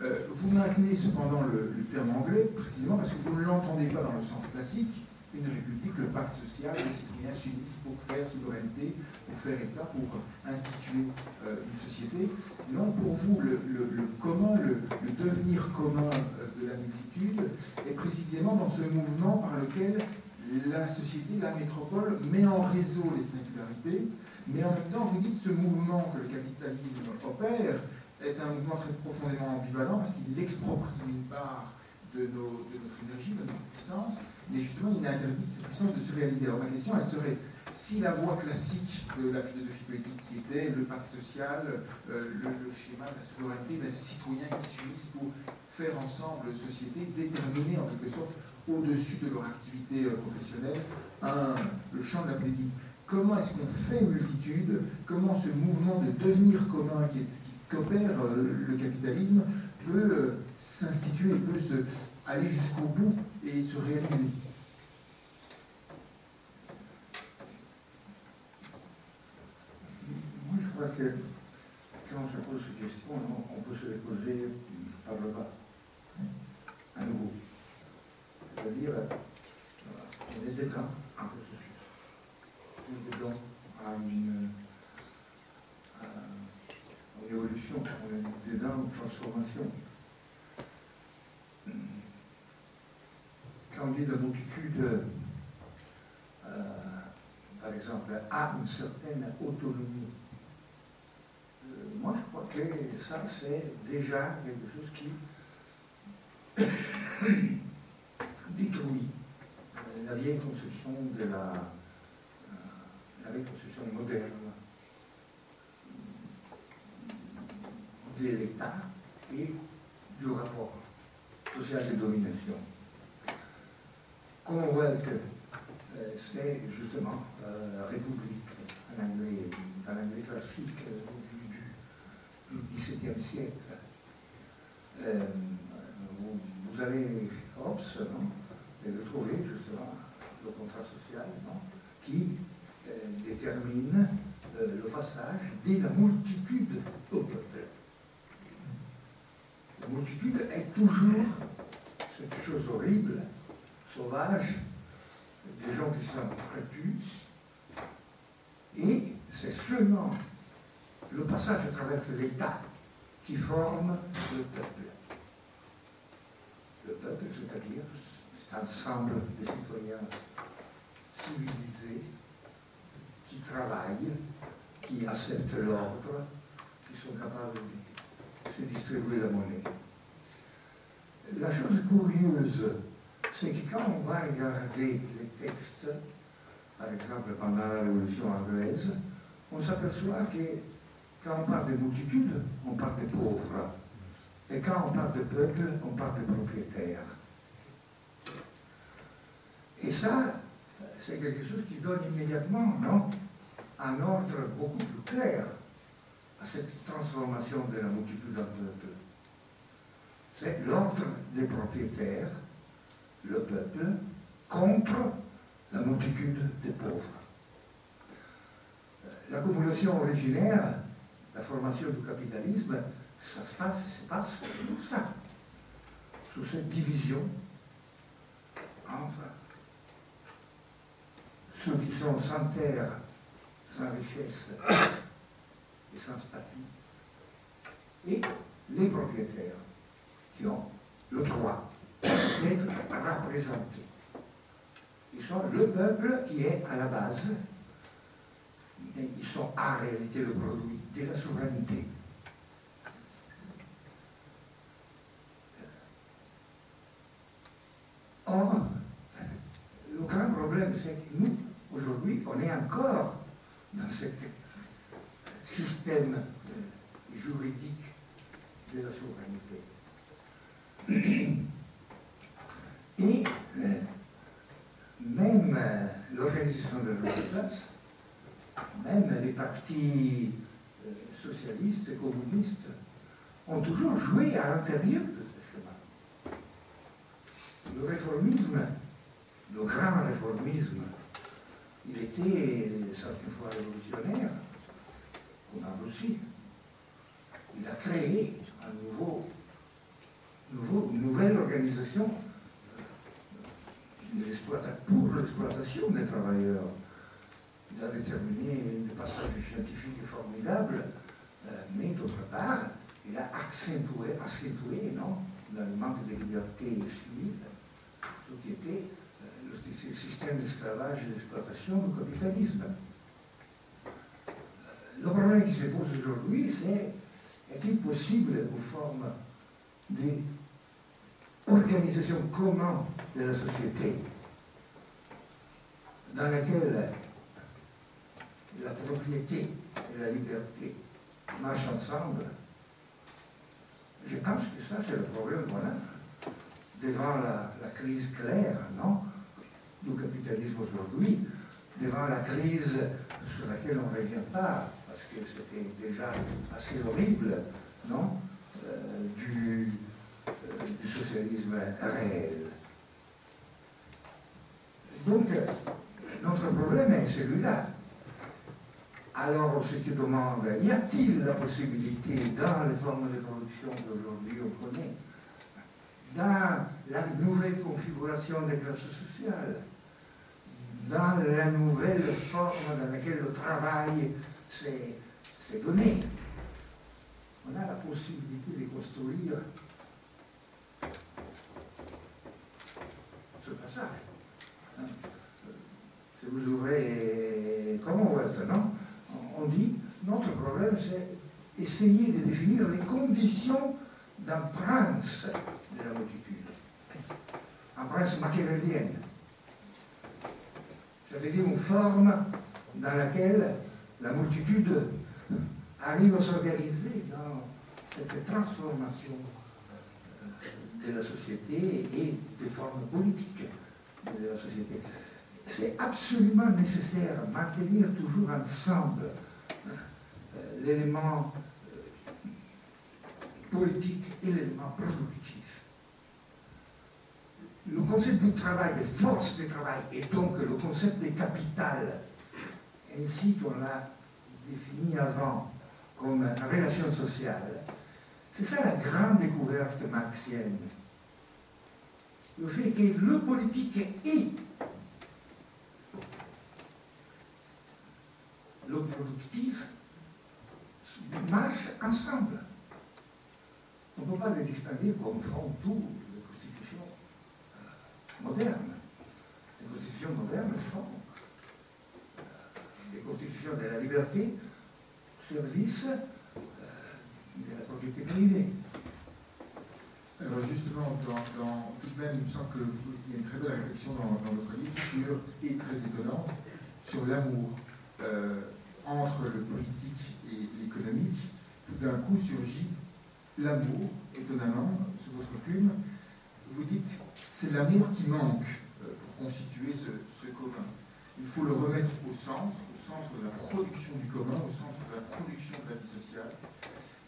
Vous maintenez cependant le terme anglais, précisément parce que vous ne l'entendez pas dans le sens classique. Une république, le pacte social, les citoyens s'unissent pour faire souveraineté, pour faire État, pour instituer une société. Et donc pour vous, le commun, le devenir commun de la multitude est précisément dans ce mouvement par lequel la société, la métropole, met en réseau les singularités, mais en même temps, vous dites ce mouvement que le capitalisme opère est un mouvement très profondément ambivalent parce qu'il exproprie une part de notre énergie, de notre puissance, mais justement, il interdit cette puissance de se réaliser. Alors ma question, elle serait, si la voie classique de la philosophie politique qui était le pacte social, le schéma de la souveraineté, des citoyens qui s'unissent pour faire ensemble société, déterminer en quelque sorte au-dessus de leur activité professionnelle le champ de la politique. Comment est-ce qu'on fait multitude? Comment ce mouvement de devenir commun qu'opère le capitalisme peut s'instituer, peut aller jusqu'au bout et se réaliser? Moi, je crois que quand on se pose ces questions, on peut se les poser par le bas, à nouveau. C'est-à-dire, on est dans un processus. On est donc à une évolution, on est dans une transformation. Quand on dit la multitude, par exemple, a une certaine autonomie, moi je crois que ça c'est déjà quelque chose qui détruit la vieille conception de la vieille conception moderne de l'État et du rapport social de domination. Commonwealth, c'est justement république, en anglais classique du XVIIe siècle. Vous allez Hobbes, non, et vous trouvez justement le contrat social, non, qui détermine le passage de la multitude au peuple. La multitude est toujours cette chose horrible, sauvage, des gens qui sont crépus, et c'est seulement le passage à travers l'État qui forme le peuple. Le peuple, c'est-à-dire cet ensemble de citoyens civilisés qui travaillent, qui acceptent l'ordre, qui sont capables de se distribuer la monnaie. La chose curieuse, c'est que quand on va regarder les textes, par exemple pendant la Révolution anglaise, on s'aperçoit que quand on parle de multitude, on parle de pauvres. Et quand on parle de peuple, on parle de propriétaires. Et ça, c'est quelque chose qui donne immédiatement, non, un ordre beaucoup plus clair à cette transformation de la multitude en peuple. C'est l'ordre des propriétaires, le peuple, contre la multitude des pauvres. L'accumulation originaire, la formation du capitalisme, ça se passe sur ça, sur cette division entre ceux qui sont sans terre, sans richesse et sans statut, et les propriétaires qui ont le droit d'être représentés. Ils sont le peuple qui est à la base, mais ils sont en réalité le produit de la souveraineté. Or, le grand problème, c'est que nous, aujourd'hui, on est encore dans ce système juridique de la souveraineté. Et même l'organisation de la place, même les partis socialistes et communistes ont toujours joué à l'intérieur de ce schéma. réformisme, le grand réformisme, il était certaines fois révolutionnaire, comme a aussi. Il a créé une nouvelle organisation pour l'exploitation des travailleurs. Il a déterminé des passages scientifiques formidables, mais d'autre part, il a accentué non, le manque de liberté civile, ce qui était le système d'esclavage et d'exploitation du capitalisme. Le problème qui se pose aujourd'hui, c'est est-il possible, aux formes d'organisation commune de la société, dans laquelle la propriété et la liberté marchent ensemble? Je pense que ça, c'est le problème, voilà, devant la crise claire, non, du capitalisme aujourd'hui, devant la crise sur laquelle on ne revient pas, parce que c'était déjà assez horrible, non, du socialisme réel. Donc, notre problème est celui-là. Alors, ce qui demande, y a-t-il la possibilité, dans les formes de production qu'aujourd'hui on connaît, dans la nouvelle configuration des classes sociales, dans la nouvelle forme dans laquelle le travail s'est donné, on a la possibilité de construire ce passage. Si vous ouvrez Commonwealth, non? On dit, notre problème, c'est essayer de définir les conditions d'un prince de la multitude, un prince machiavélienne. Ça veut dire une forme dans laquelle la multitude arrive à s'organiser dans cette transformation de la société et des formes politiques de la société. C'est absolument nécessaire de maintenir toujours ensemble l'élément politique et l'élément productif. Le concept du travail, de force de travail, et donc le concept de capital, ainsi qu'on l'a défini avant comme relation sociale, c'est ça la grande découverte marxienne. Le fait que le politique et le productif marchent ensemble. On ne peut pas les distinguer comme font tous les constitutions modernes. Les constitutions modernes sont des constitutions de la liberté au service de la propriété privée. Alors justement, tout de même, il me semble qu'il y a une très belle réflexion dans votre livre et très étonnante, sur l'amour entre le politique et l'économique. Tout d'un coup surgit l'amour, étonnamment, sous votre plume. Vous dites, c'est l'amour qui manque pour constituer ce commun. Il faut le remettre au centre de la production du commun, au centre de la production de la vie sociale.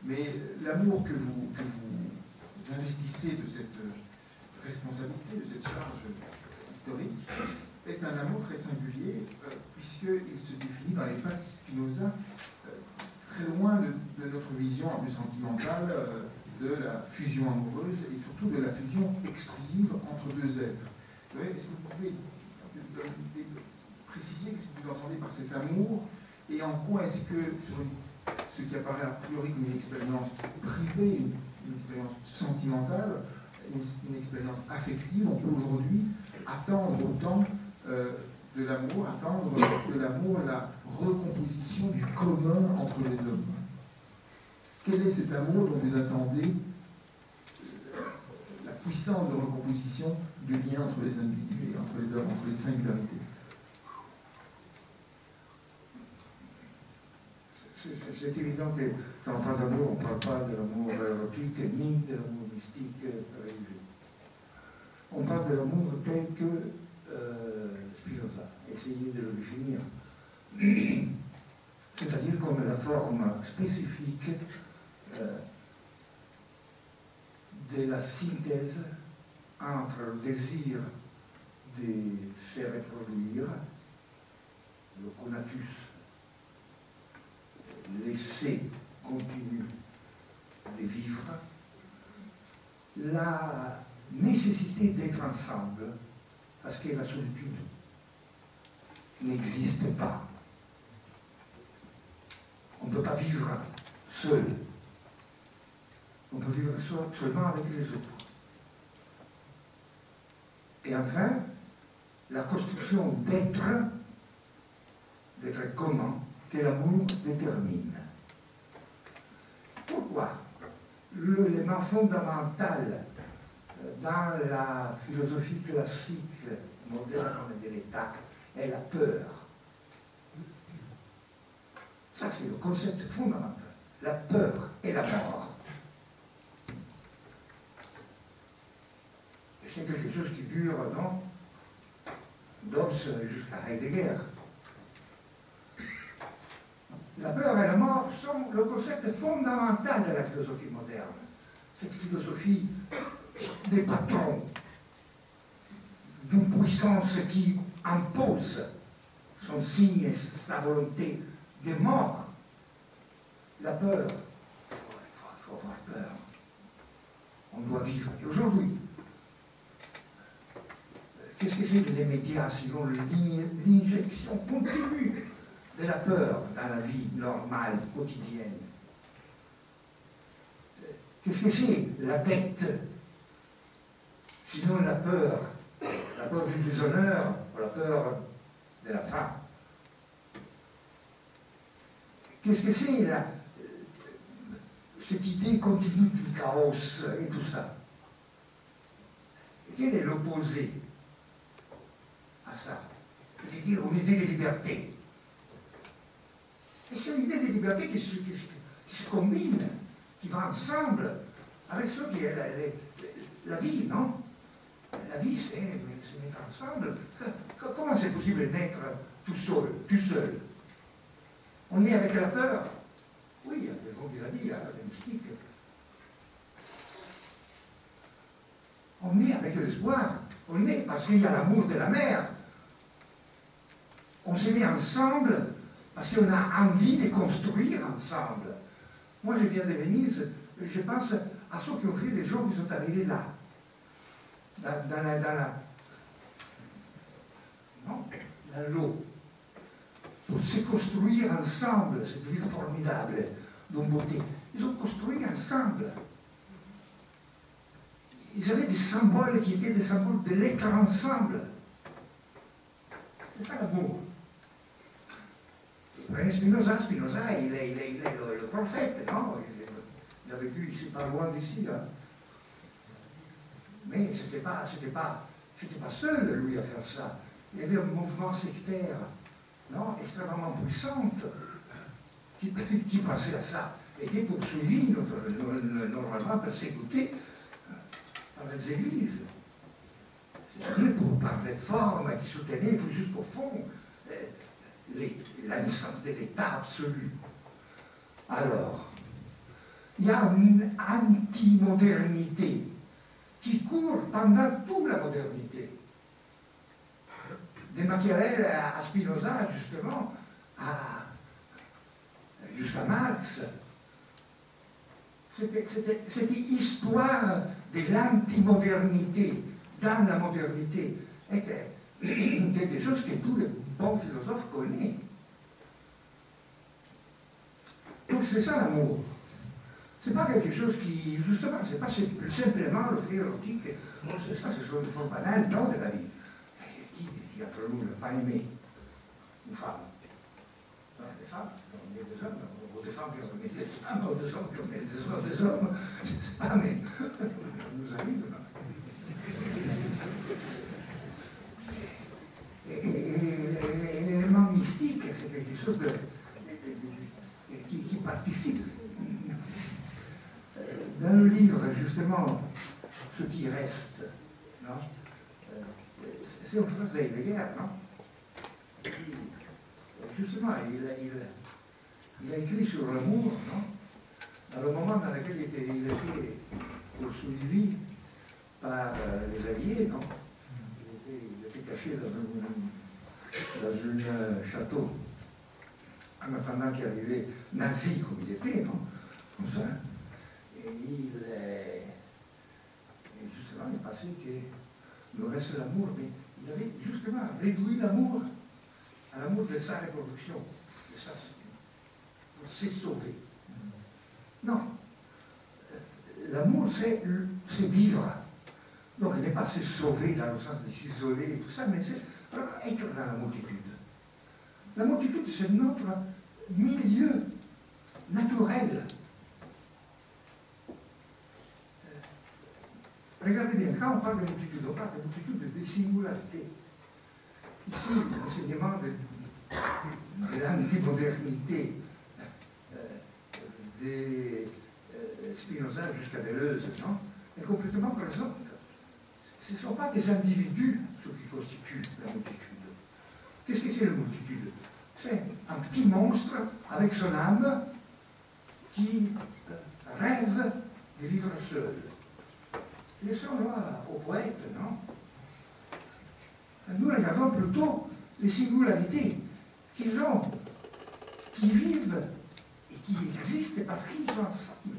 Mais l'amour que vous investissez de cette responsabilité, de cette charge historique, est un amour très singulier, puisqu'il se définit dans les pas de Spinoza, très loin de notre vision un peu sentimentale de la fusion amoureuse et surtout de la fusion exclusive entre deux êtres. Est-ce que vous pouvez préciser ce que vous entendez par cet amour et en quoi est-ce que, sur ce qui apparaît a priori comme une expérience privée, une expérience sentimentale, une expérience affective, on peut aujourd'hui attendre autant de l'amour, attendre de l'amour la recomposition du commun entre les hommes. Quel est cet amour dont vous attendez la puissance de recomposition du lien entre les individus et entre les hommes, entre les singularités? C'est évident que quand on parle d'amour, on ne parle pas de l'amour érotique ni de l'amour mystique religieux. On parle de l'amour tel que Spinoza essayait de le définir. C'est-à-dire comme la forme spécifique de la synthèse entre le désir de se reproduire, le conatus, l'essai continu de vivre, la nécessité d'être ensemble, parce que la solitude n'existe pas. On ne peut pas vivre seul. On peut vivre seulement avec les autres. Et enfin, la construction d'être commun que l'amour détermine. Pourquoi? L'élément fondamental dans la philosophie classique moderne de l'État est la peur. Ça, c'est le concept fondamental. La peur et la mort. Et c'est quelque chose qui dure, non? D'Hobbes jusqu'à Heidegger. La peur et la mort sont le concept fondamental de la philosophie moderne. Cette philosophie des patrons, d'une puissance qui impose son signe et sa volonté de mort. La peur, il faut avoir peur. On doit vivre. Et aujourd'hui, qu'est-ce que c'est que les médias sinon l'injection continue de la peur dans la vie normale, quotidienne? Qu'est-ce que c'est la dette? Sinon la peur du déshonneur, ou la peur de la faim. Qu'est-ce que c'est cette idée continue du chaos et tout ça? Et quel est l'opposé à ça? C'est-à-dire une idée de liberté. Et c'est une idée de liberté qui se combine, qui va ensemble avec ce qui est la vie, non? La vie, c'est se mettre ensemble. Comment c'est possible de naître tout seul? On est avec la peur. Oui, il y a des gens qui l'ont dit, des mystiques. On est avec l'espoir. On est parce qu'il y a l'amour de la mère. On se met ensemble parce qu'on a envie de construire ensemble. Moi, je viens de Venise, je pense à ceux qui ont fait des gens qui sont arrivés là. Dans l'eau, pour se construire ensemble cette ville formidable d'une beauté. Ils ont construit ensemble. Ils avaient des symboles qui étaient des symboles de l'être ensemble. C'est ça l'amour. Prenez Spinoza, il est le prophète, non? Il a vécu ici, pas loin d'ici, là. Mais c'était pas seul, lui, à faire ça. Il y avait un mouvement sectaire, non, extrêmement puissant, qui pensait à ça, était poursuivi, normalement persécuté par les églises. C'est-à-dire par les formes qui soutenaient jusqu'au fond la naissance de l'État absolu. Alors, il y a une anti-modernité qui court pendant toute la modernité. De Machiavel à Spinoza, justement, jusqu'à Marx. Cette histoire de l'antimodernité dans la modernité est quelque chose que tous les bons philosophes connaissent. Donc c'est ça l'amour. C'est pas quelque chose qui, justement, c'est pas simplement le fait érotique. Bon, c'est ça, c'est une forme banale, non, de la vie. Qui entre nous n'a pas aimé une femme? Non, des femmes, on est des hommes, ou des femmes qui ont aimé des femmes, ou des hommes qui ont aimé des hommes. C'est pas, mais nous arrive, non? Et l'élément mystique, c'est quelque chose qui participe. Dans le livre, justement, ce qui reste, non? C'est une phrase d'Heidegger, non? Justement, il a écrit sur l'amour, non? Dans le moment dans lequel il était poursuivi par les Alliés, non? Il était caché dans un château, en attendant qu'il arrivait nazi comme il était, non? Comme ça. Et justement, il pensait qu'il nous reste l'amour, mais il avait justement réduit l'amour à l'amour de sa reproduction, de sa pour se sauver. Non. L'amour, c'est vivre. Donc, il n'est pas se sauver dans le sens de s'isoler et tout ça, mais c'est vraiment être dans la multitude. La multitude, c'est notre milieu naturel. Regardez bien, quand on parle de multitude, on parle de multitude de singularités. Ici, l'enseignement de l'antimodernité, de Spinoza jusqu'à Deleuze, non, est complètement présente. Ce ne sont pas des individus ceux qui constituent la multitude. Qu'est-ce que c'est la multitude? C'est un petit monstre avec son âme qui rêve de vivre seul. Laissons-le au poète, non? Nous regardons plutôt les singularités qu'ils ont, qui vivent et qui existent parce qu'ils sont ensemble.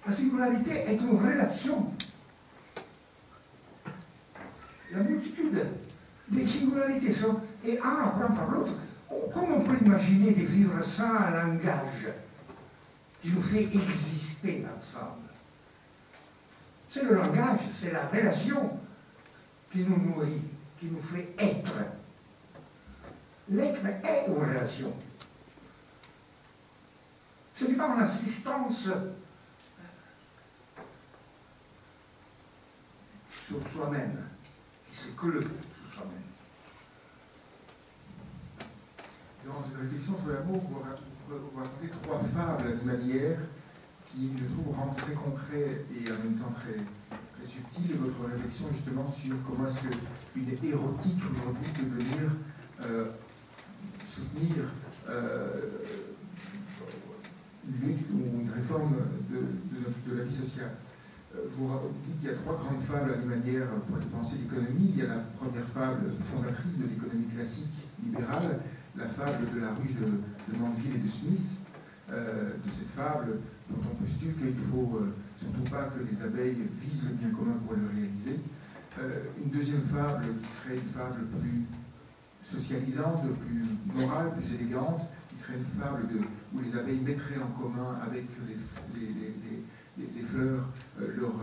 La singularité est une relation. La multitude des singularités sont, et un apprend par l'autre. Comment on peut imaginer de vivre sans un langage qui nous fait exister ensemble? C'est le langage, c'est la relation qui nous nourrit, qui nous fait être. L'être est une relation. Ce n'est pas une assistance sur soi-même, qui se colle sur soi-même. Dans cette réflexion sur l'amour, vous racontez trois fables animalières qui, je trouve, rendent très concret et en même temps très, très subtil votre réflexion justement sur comment est-ce qu'une érotique aujourd'hui peut venir soutenir une lutte ou une réforme de la vie sociale. Vous dites qu'il y a trois grandes fables animalières pour penser l'économie. Il y a la première fable fondatrice de l'économie classique libérale, la fable de la ruche de Mandeville et de Smith, de cette fable dont on postule qu'il ne faut surtout pas que les abeilles visent le bien commun pour le réaliser. Une deuxième fable qui serait une fable plus socialisante, plus morale, plus élégante, qui serait une fable où les abeilles mettraient en commun avec les fleurs leur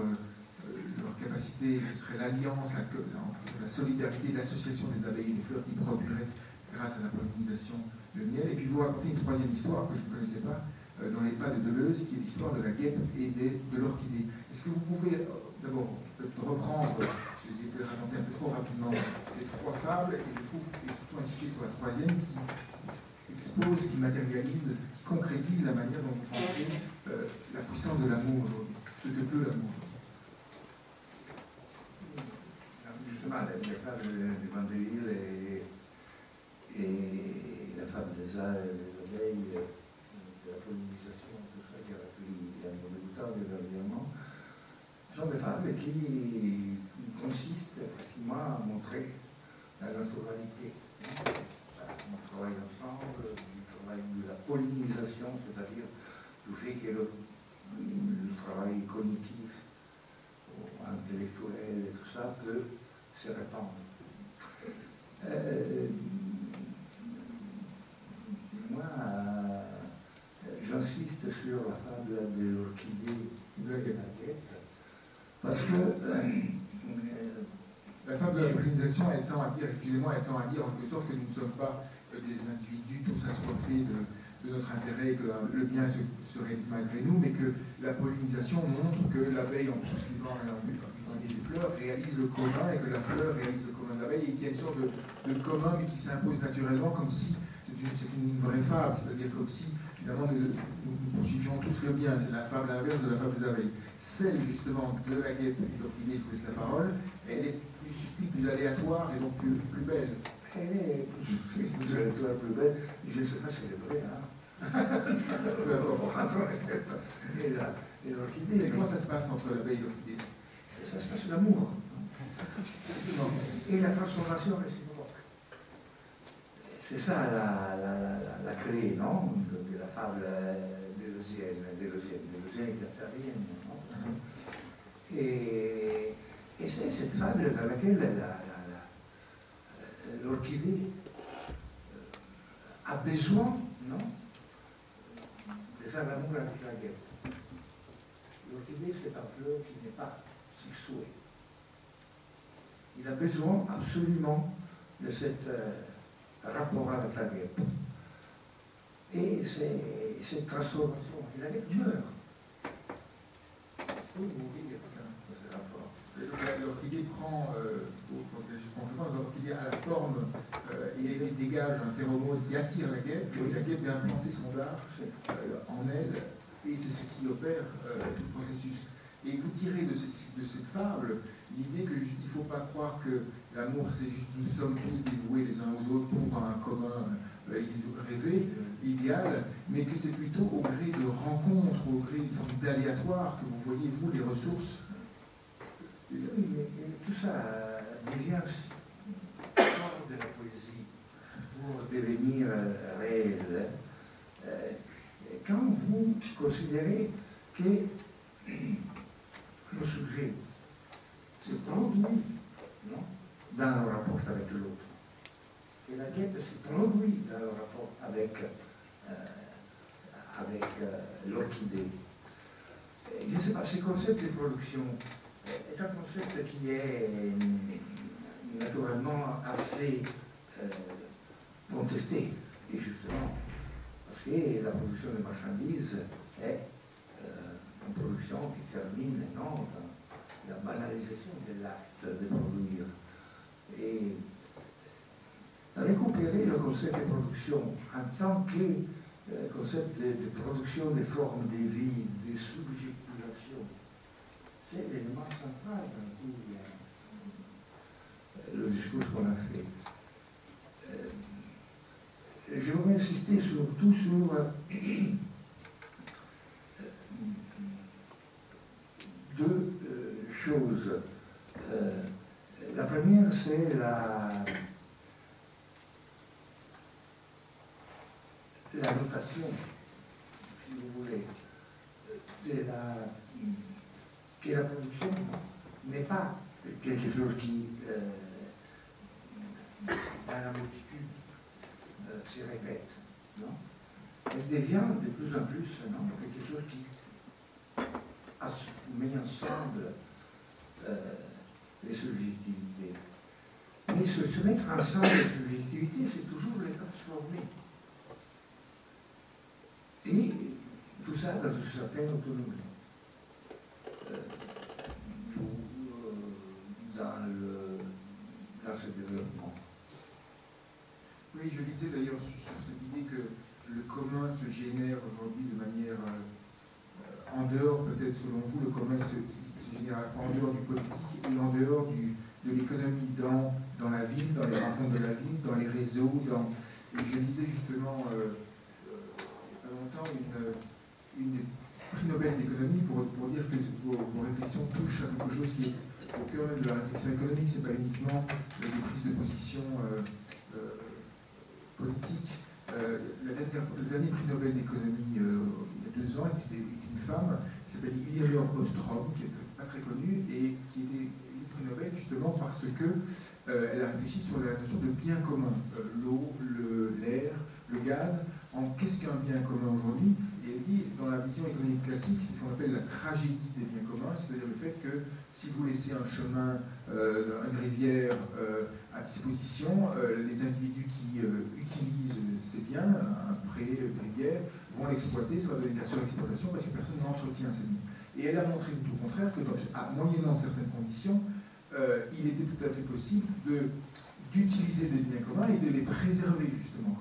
capacité, ce serait l'alliance, la solidarité, l'association des abeilles et des fleurs qui produiraient grâce à la pollinisation le miel. Et puis vous racontez une troisième histoire que je ne connaissais pas, dans les pas de Deleuze, qui est l'histoire de la guêpe et de l'orchidée. Est-ce que vous pouvez d'abord reprendre, je les ai raconté un peu trop rapidement, ces trois fables, et je trouve, et surtout insister sur la troisième, qui expose, qui matérialise, qui concrétise la manière dont vous pensez la puissance de l'amour aujourd'hui, ce que peut l'amour. Justement, la fable de Mandeville et la fable des abeilles, de la pollinisation, tout ça qui a pris un mauvais temps dernièrement, sont des fables qui consistent effectivement à montrer la naturalité. On travaille ensemble, du travail de la pollinisation, c'est-à-dire du fait que le travail cognitif, intellectuel et tout ça peut se répandre. Moi, j'insiste sur la fable de l'orchidée de la guêpe, parce que la fable de la pollinisation étant à dire, excusez-moi, étant à dire en quelque sorte que nous ne sommes pas des individus tous assoiffés de notre intérêt, que le bien se réalise malgré nous, mais que la pollinisation montre que l'abeille, en poursuivant des fleurs, réalise le commun et que la fleur réalise le commun de l'abeille et qu'il y a une sorte de commun mais qui s'impose naturellement comme si c'est une vraie fable, c'est-à-dire comme si finalement nous poursuivions tous le bien. C'est la fable inverse de la fable des abeilles. Celle justement de la guêpe et de l'orchidée, je vous laisse la parole, elle est plus subtile, plus aléatoire et donc plus belle. Elle est plus aléatoire, plus belle, je ne sais pas si elle est vraie, hein. Et l'orchidée. Comment ça se passe entre l'abeille et l'orchidée? ça se passe l'amour. Et la transformation réciproque. C'est ça la clé, non, de la fable déleuzienne, cartérienne, non? Et c'est cette fable dans laquelle l'orchidée a besoin, non, de faire l'amour avec la guêpe. L'orchidée, c'est un fleur qui n'est pas sexué. Il a besoin absolument de cet rapport avec la guêpe. Et c'est cette transformation. Et la guêpe meurt. Pour mourir dans ce rapport. L'orchidée prend, l'orchidée a la forme et elle dégage un phéromone qui attire la guêpe, et la guêpe vient planter son dard en elle, et c'est ce qui opère tout le processus. Et vous tirez de cette fable l'idée qu'il ne faut pas croire que l'amour c'est juste nous sommes tous dévoués les uns aux autres pour un commun rêvé, idéal, mais que c'est plutôt au gré de rencontres, au gré d'aléatoires que vous voyez, vous, les ressources. Oui, mais tout ça devient hors de la poésie pour devenir réel. Quand vous considérez que le sujet se produit, non, dans le rapport avec l'autre, et la guêpe se produit dans le rapport avec l'orchidée. Je ne sais pas, ce concept de production est un concept qui est naturellement assez contesté, et justement, parce que la production de marchandises est une production qui termine non, dans la banalisation de l'acte de produire. Et récupérer le concept de production en tant que concept de production des formes de vie, de subjectivation, c'est l'élément central dans tout le discours qu'on a fait. Je voudrais insister surtout sur deux choses. La première, c'est la notation, si vous voulez, que la production n'est pas quelque chose qui, dans la multitude, se répète, non? Elle devient de plus en plus, non, quelque chose qui met ensemble les subjectivités. Mais se mettre ensemble les subjectivités, c'est toujours les transformer. Et tout ça dans une certaine autonomie. Dans ce développement. Oui, je disais d'ailleurs sur cette idée que le commun se génère aujourd'hui de manière en dehors, peut-être selon vous, le commun se génère à la fois en dehors du politique et en dehors de l'économie, dans la ville, dans les rencontres de la ville, dans les réseaux. Et je lisais justement il n'y a pas longtemps une des prix Nobel d'économie pour dire que vos réflexions touchent à quelque chose qui est au cœur même de la réflexion économique, c'est pas uniquement des prises de position politiques. Le dernier prix Nobel d'économie il y a 2 ans était une femme qui s'appelle Elinor Ostrom, qui n'est pas très connue et qui était une prix Nobel justement parce que elle a réfléchi sur la notion de bien commun, l'eau, l'air, le gaz. Qu'est-ce qu'un bien commun aujourd'hui? Et elle dit, dans la vision économique classique, c'est ce qu'on appelle la tragédie des biens communs, c'est-à-dire le fait que si vous laissez un chemin, une rivière à disposition, les individus qui utilisent ces biens, un pré, une rivière, vont l'exploiter, ça va donner de la surexploitation parce que personne n'entretient ces biens. Et elle a montré tout le contraire que, moyennant certaines conditions, il était tout à fait possible d'utiliser des biens communs et de les préserver justement,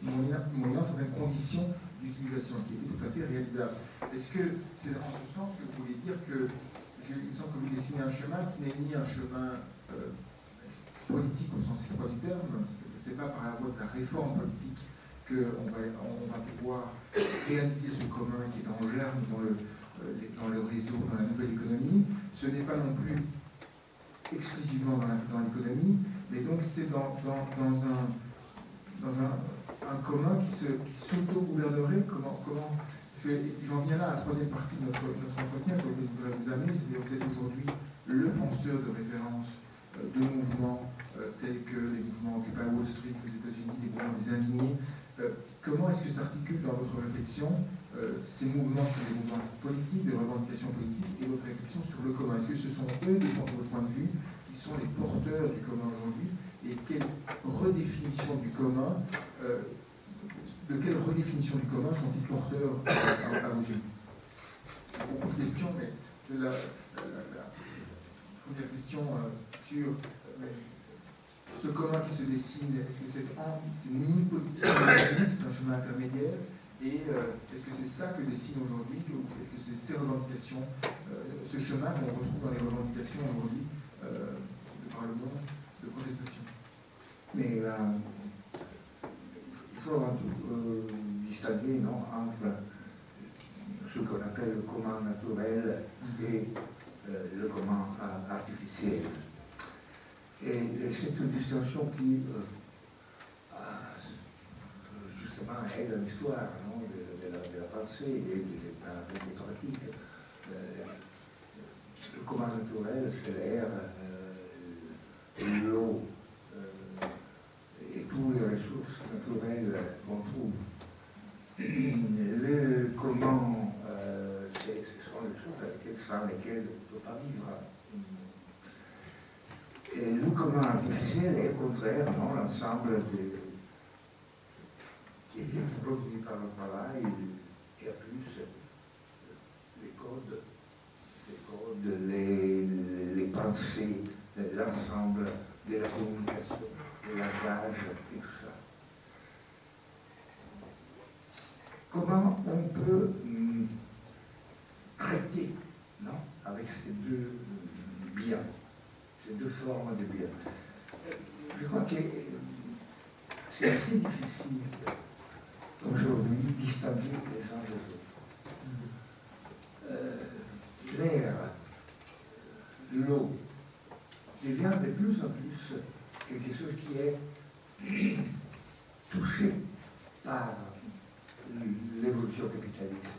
moyennant certaines conditions d'utilisation qui étaient tout à fait réalisables. Est-ce que c'est en ce sens que vous voulez dire que il me semble que vous dessinez un chemin qui n'est ni un chemin politique au sens étroit du terme, c'est pas par la voie de la réforme politique qu'on va pouvoir réaliser ce commun qui est en germe dans le réseau, dans la nouvelle économie. ce n'est pas non plus exclusivement dans l'économie, mais donc c'est dans un commun qui s'auto-gouvernerait. J'en viens là à la troisième partie de notre entretien sur lequel je voudrais vous amener, c'est-à-dire que vous êtes aujourd'hui le penseur de référence de mouvements tels que les mouvements Occupy Wall Street aux États-Unis, les mouvements des indignés. Comment est-ce que s'articule dans votre réflexion ces mouvements qui sont des mouvements politiques, des revendications politiques, et votre réflexion sur le commun? Est-ce que ce sont eux, de votre point de vue, qui sont les porteurs du commun aujourd'hui? Et quelle redéfinition du commun, de quelle redéfinition du commun sont-ils porteurs à vos yeux? Beaucoup de questions, mais la première question sur ce commun qui se dessine, est-ce que c'est ni politique, c'est un chemin intermédiaire? Et est-ce que c'est ça que dessine aujourd'hui, ou est-ce que c'est ces revendications, ce chemin qu'on retrouve dans les revendications aujourd'hui par le monde de protestation? Mais il faut distinguer entre ce qu'on appelle le commun naturel et le commun artificiel. Et c'est une distinction qui justement aide à l'histoire de la pensée et des pratiques. Le commun naturel, c'est l'air, l'eau et toutes les ressources naturelles qu'on trouve. Le commun, ce sont les choses sans lesquelles on ne peut pas vivre. Et le commun artificiel est au contraire l'ensemble qui est produit par le travail et à plus les pensées, l'ensemble de la communication, de la langage et tout ça. Comment on peut traiter avec ces deux biens, ces deux formes de biens? Je crois que c'est assez difficile aujourd'hui distinguer les uns des autres. L'air, l'eau, devient de plus en plus quelque chose qui est touché par l'évolution capitaliste.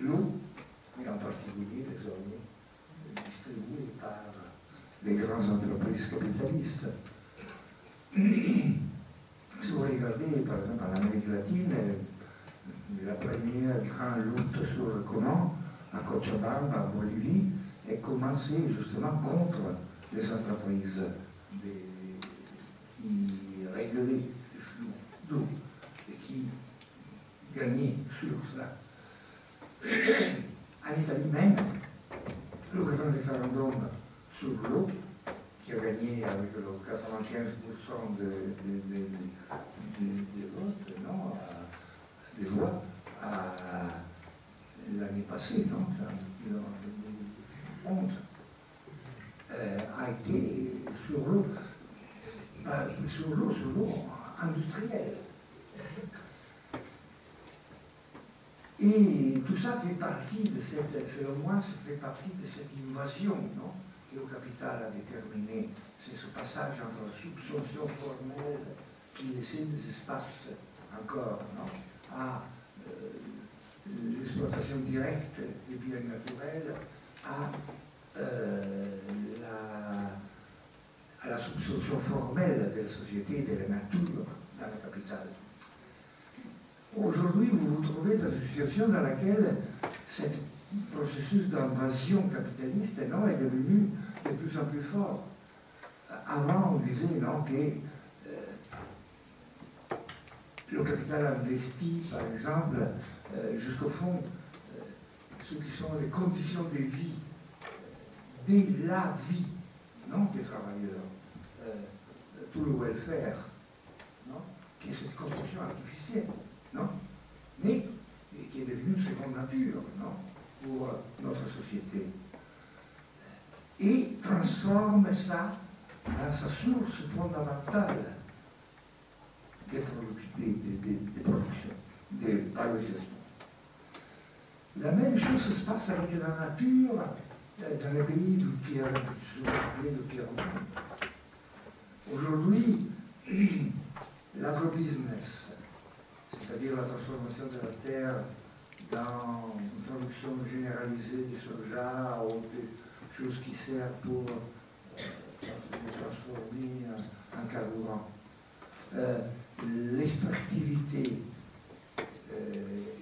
L'eau, et en particulier désormais, distribuée par les grandes entreprises capitalistes. Si vous regardez, par exemple, en Amérique latine, la première grande lutte sur le commun, à Cochabamba, en Bolivie, est commencée justement contre les entreprises qui réglaient les flux d'eau et qui gagnaient sur cela. En Italie même, le grand référendum sur l'eau, qui a gagné avec le 95% des votes, des voix, l'année passée, en 2011, a été sur l'eau industrielle. Et tout ça fait partie de selon moi, ça fait partie de cette invasion, que le capital a déterminé. C'est ce passage entre la subvention formelle qui laissait des espaces encore, à l'exploitation directe des biens naturels, à la subvention formelle de la société et de la nature dans le capital. Aujourd'hui, vous vous trouvez dans une situation dans laquelle ce processus d'invasion capitaliste est devenu de plus en plus fort. Avant, on disait que le capital investi, par exemple, jusqu'au fond, ce qui sont les conditions de vie, de la vie, des travailleurs, tout le welfare, qui est cette construction artificielle, mais qui est devenue une seconde nature, pour notre société, et transforme ça dans sa source fondamentale de production, de valorisation. La même chose se passe avec la nature dans les pays du tiers, de tiers-monde. Aujourd'hui, l'agrobusiness, c'est-à-dire la transformation de la terre dans une production généralisée de soja ou des choses qui servent pour transformer en carburant. L'extractivité,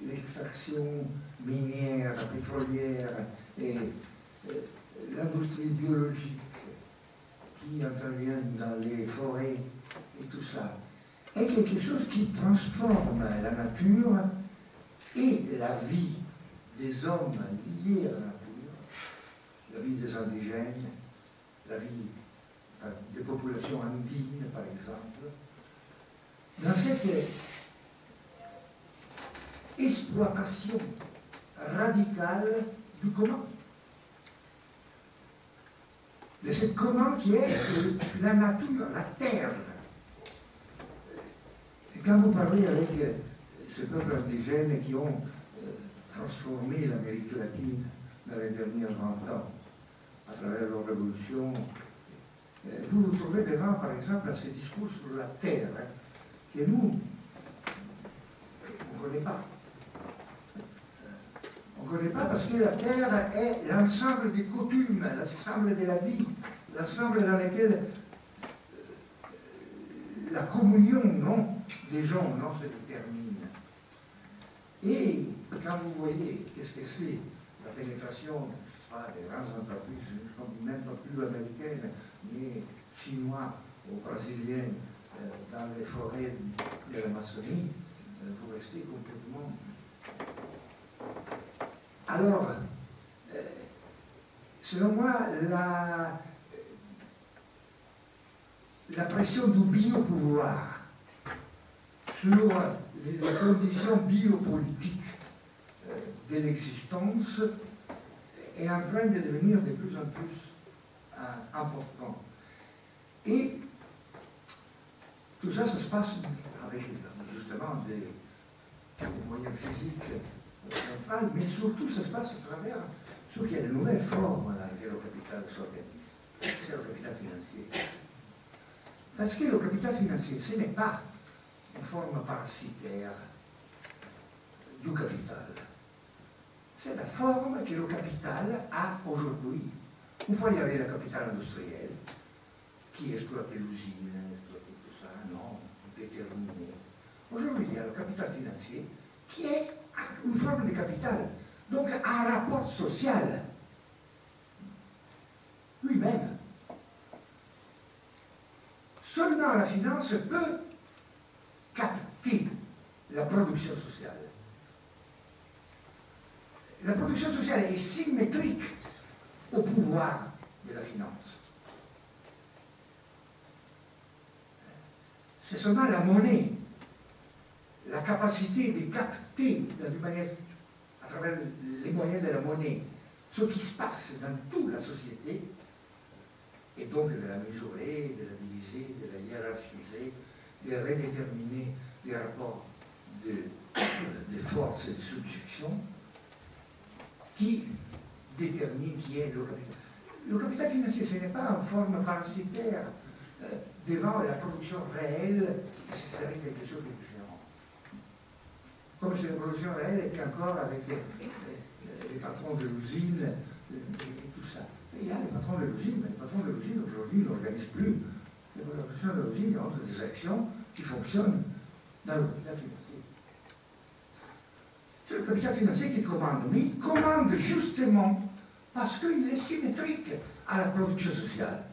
l'extraction minière, pétrolière et l'industrie biologique qui intervient dans les forêts et tout ça, est quelque chose qui transforme la nature et la vie des hommes liés à la nature, la vie des indigènes, la vie des populations andines, par exemple, dans cette exploitation radicale du commun. De cette commun qui est la nature, la terre. Et quand vous parlez avec ce peuple indigène qui ont transformé l'Amérique latine dans les derniers 20 ans, à travers leur révolution, vous vous trouvez devant, par exemple, à ces discours sur la terre, que nous, on ne connaît pas. On ne connaît pas parce que la terre est l'ensemble des coutumes, l'ensemble de la vie, l'ensemble dans lequel la communion des gens se détermine. Et quand vous voyez qu'est-ce que c'est la pénétration des grandes entreprises, même pas plus américaines, mais chinois ou brésiliennes, dans les forêts de l'Amazonie, vous restez complètement. Alors, selon moi, la pression du biopouvoir sur les conditions biopolitiques de l'existence est en train de devenir de plus en plus important. Et tout ça, ça se passe avec justement des moyens physiques centrales, mais surtout ça se passe à travers ce qu'il y a de nouvelles formes dans lesquelles le capital s'organise. C'est le capital financier. Parce que le capital financier, ce n'est pas une forme parasitaire du capital. C'est la forme que le capital a aujourd'hui. Une fois il y avait le capital industriel, qui exploitait l'usine, exploitait tout ça, non, déterminé. Aujourd'hui, il y a le capital financier, qui est une forme de capital, donc un rapport social lui-même. Seulement la finance peut capter la production sociale. La production sociale est symétrique au pouvoir de la finance. C'est seulement la monnaie, la capacité de capter d'une manière, à travers les moyens de la monnaie, ce qui se passe dans toute la société, et donc de la mesurer, de la diviser, de la hiérarchiser, de redéterminer les rapports de force et de subjection, qui détermine qui est le capital. Le capital financier, ce n'est pas une forme parasitaire devant la production réelle, ce serait quelque chose de différent. Comme si la production réelle était encore avec les patrons de l'usine et tout ça. Et il y a les patrons de l'usine, mais les patrons de l'usine aujourd'hui n'organisent plus. Les patrons de l'usine ont des actions qui fonctionnent dans le capital financier. C'est le capital financier qui commande, mais il commande justement parce qu'il est symétrique à la production sociale.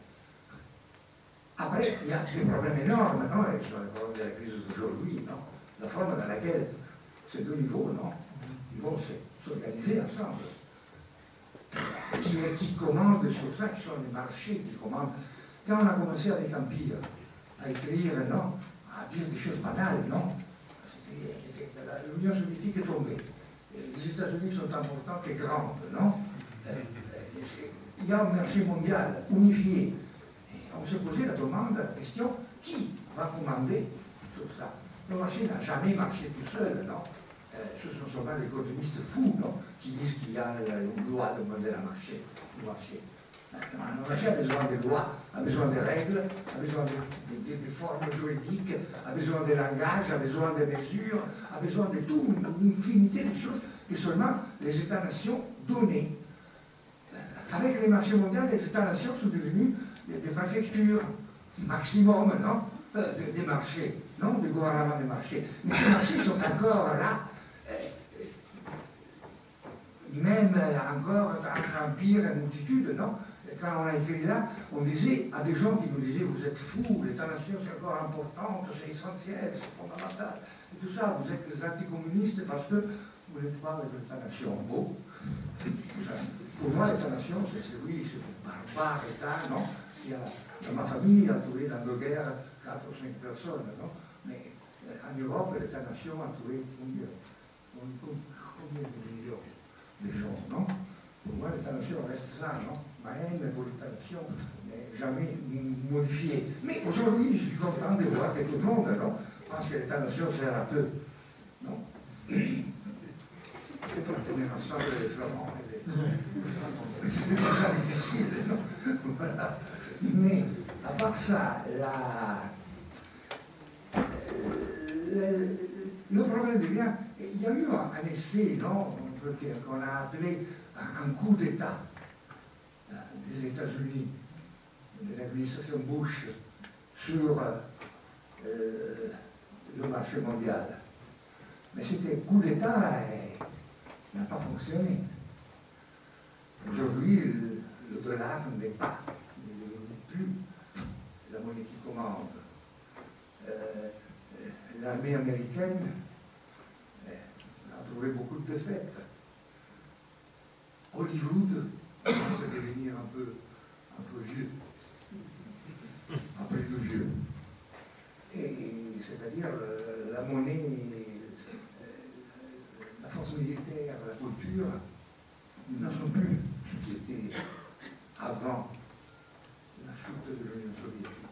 Après, il y a des problèmes énormes, non, sur les problèmes de la crise d'aujourd'hui, non, la forme dans laquelle ces deux niveaux, non, ils vont s'organiser ensemble. Qui commandent sur ça, qui sont les marchés qui commandent. Quand on a commencé avec Empire à écrire, non, à dire des choses banales, non, l'Union soviétique est tombée. Les États-Unis sont importants et grandes, non? Il y a un marché mondial unifié. On s'est posé la question, qui va commander tout ça? Le marché n'a jamais marché tout seul, non? ce ne sont pas les économistes fous, non, qui disent qu'il y a une loi de modèle à marché. Le marché a besoin de lois, a besoin de règles, a besoin de formes juridiques, a besoin de langage, a besoin de mesures, a besoin de tout, une infinité de choses que seulement les États-nations donnaient. Avec les marchés mondiaux, les États-nations sont devenus des préfectures, maximum, non, des marchés, non, du gouvernement des marchés. Mais ces marchés sont encore là, même encore entre empire et multitude, non. Et quand on a écrit là, on disait à des gens qui nous disaient, vous êtes fous, l'État-nation c'est encore important, c'est essentiel, c'est fondamental. Et tout ça, vous êtes des anticommunistes parce que vous n'êtes pas les États-nations. Bon. Pour moi, l'État-nation, c'est celui, ce barbare État, non, qui a, dans ma famille, a tué dans deux guerres 4 ou 5 personnes, non. Mais en Europe, l'État-nation a tué combien de millions de gens, non. Pour moi, l'État-nation reste ça, non. Ma haine pour l'État-nation n'est jamais modifiée. Mais aujourd'hui, je suis content de voir que tout le monde, non, pense que l'État-nation sert à peu, non. C'est pour tenir ensemble les flamands. C'est déjà difficile, non. Voilà. Mais, à part ça, le problème devient, il y a eu un essai, non, qu'on a appelé un coup d'État des États-Unis, de l'administration Bush, sur le marché mondial. Mais c'était coup d'État et n'a pas fonctionné. Aujourd'hui, le dollar n'est pas, n'est plus la monnaie qui commande. L'armée américaine a trouvé beaucoup de défaites. Hollywood commence à devenir un peu vieux, un peu vieux. Et c'est-à-dire la monnaie, la force militaire, la culture ne sont plus ce qui était avant la chute de l'Union soviétique.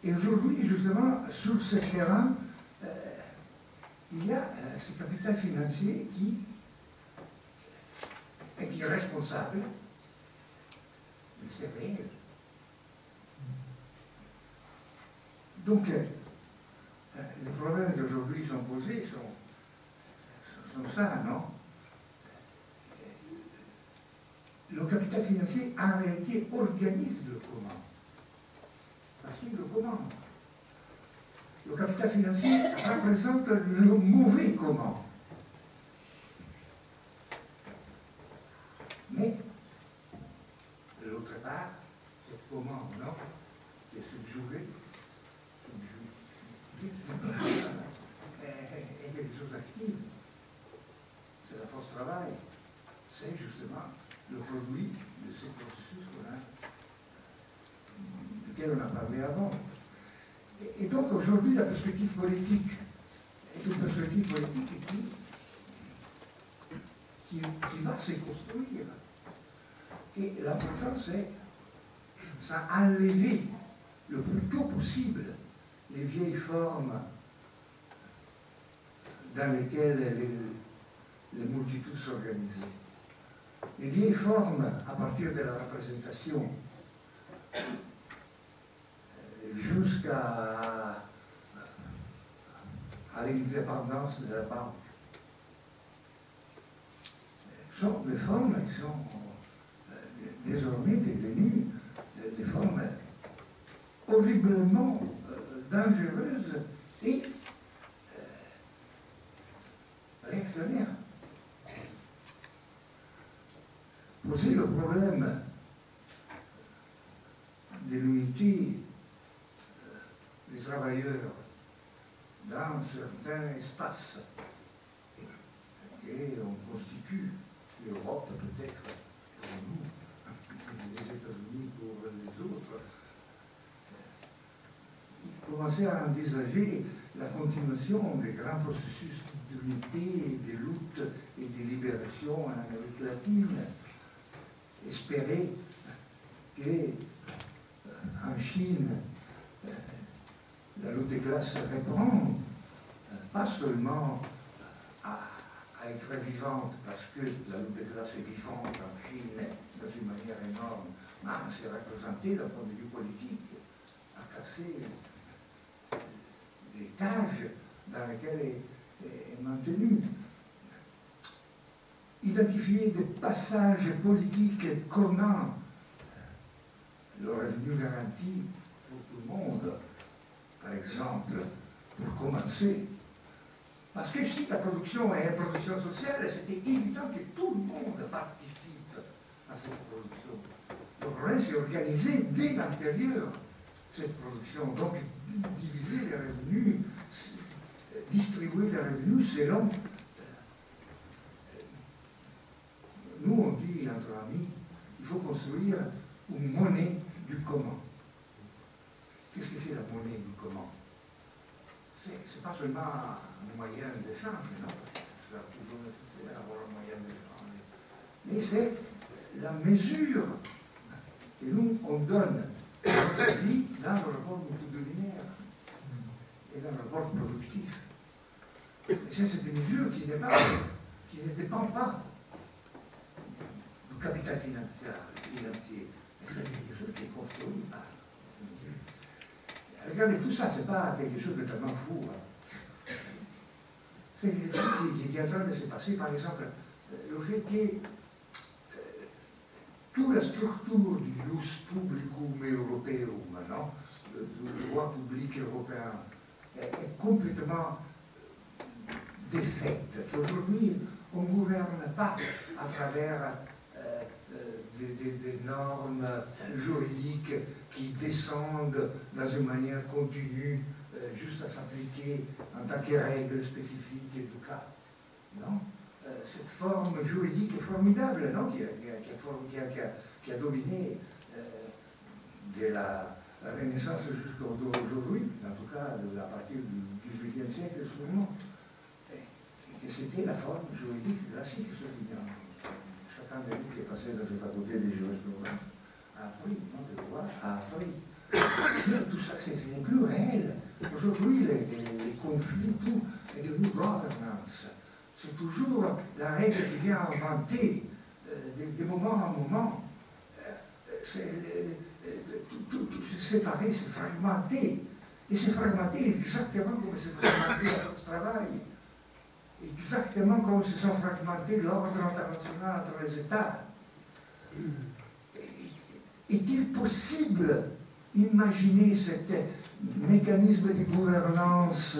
Et aujourd'hui, justement, sur ce terrain, il y a ce capital financier qui est responsable de ces règles. Donc, les problèmes d'aujourd'hui sont posés, sont ça, non? Le capital financier, en réalité, organise le comment. Parce qu'il le commande. Le capital financier représente le mauvais comment. Mais, de l'autre part, ce comment, non, qui est subjugué, et quelque chose d'actif. C'est la force travail. C'est justement le produit de ces processus duquel on a parlé avant. Et donc aujourd'hui, la perspective politique est une perspective politique qui va se construire. Et l'important, c'est ça enlever le plus tôt possible les vieilles formes dans lesquelles les multitudes s'organisaient. Les vieilles formes à partir de la représentation jusqu'à l'indépendance de la banque sont des formes qui sont désormais devenues des formes horriblement dangereuses et réactionnaires. Poser le problème de l'unité des travailleurs dans certains espaces et on constitue l'Europe peut-être pour nous, les États-Unis pour les autres, commencer à envisager la continuation des grands processus d'unité, de lutte et de libération en Amérique latine. Espérer que en Chine, la lutte des classes répond pas seulement à être vivante, parce que la lutte des classes est vivante en Chine dans une manière énorme, mais c'est représenté d'un point de vue politique, à casser les cages dans lesquelles est maintenue. Identifier des passages politiques communs, le revenu garanti pour tout le monde, par exemple, pour commencer. Parce que si la production est une production sociale, c'était évident que tout le monde participe à cette production. Le problème, c'est organiser dès l'intérieur cette production. Donc, diviser les revenus, distribuer les revenus selon... Nous, on dit, entre amis, il faut construire une monnaie du commun. Qu'est-ce que c'est la monnaie du commun? C'est pas seulement un moyen d'échange, non? C'est toujours nécessaire d'avoir un moyen d'échange. Mais c'est la mesure que nous, on donne à notre vie dans le rapport multidolinaire et dans le rapport productif. Et c'est cette mesure qui ne dépend pas du capital financier. Mais c'est quelque chose qui est construit par. Regardez, tout ça, c'est pas quelque chose de tellement fou. Hein. C'est quelque chose qui est en train de se passer, par exemple, le fait que toute la structure du jus publicum europeum, non, du droit public européen, est complètement défaite. Aujourd'hui, on ne gouverne pas à travers des normes juridiques qui descendent dans une manière continue, juste à s'appliquer en tant que règle spécifique du cas. Non? Cette forme juridique est formidable, non? qui a dominé de la Renaissance jusqu'à aujourd'hui, en tout cas à partir du XVIIIe siècle sûrement, et c'était la forme juridique classique, celui-là. Chacun de nous qui est passé dans les facultés des jurisprudence a appris, non, de droit, a appris. Tout ça, ce n'est plus réel. Aujourd'hui, les conflits, tout est devenu governance. C'est toujours la règle qui vient inventer de moment en moment. Tout se séparer, se fragmenter. Et se fragmenter exactement comme se fragmenter à notre travail. Exactement comme se sont fragmentés l'ordre international entre les États. Est-il possible d'imaginer ce mécanisme de gouvernance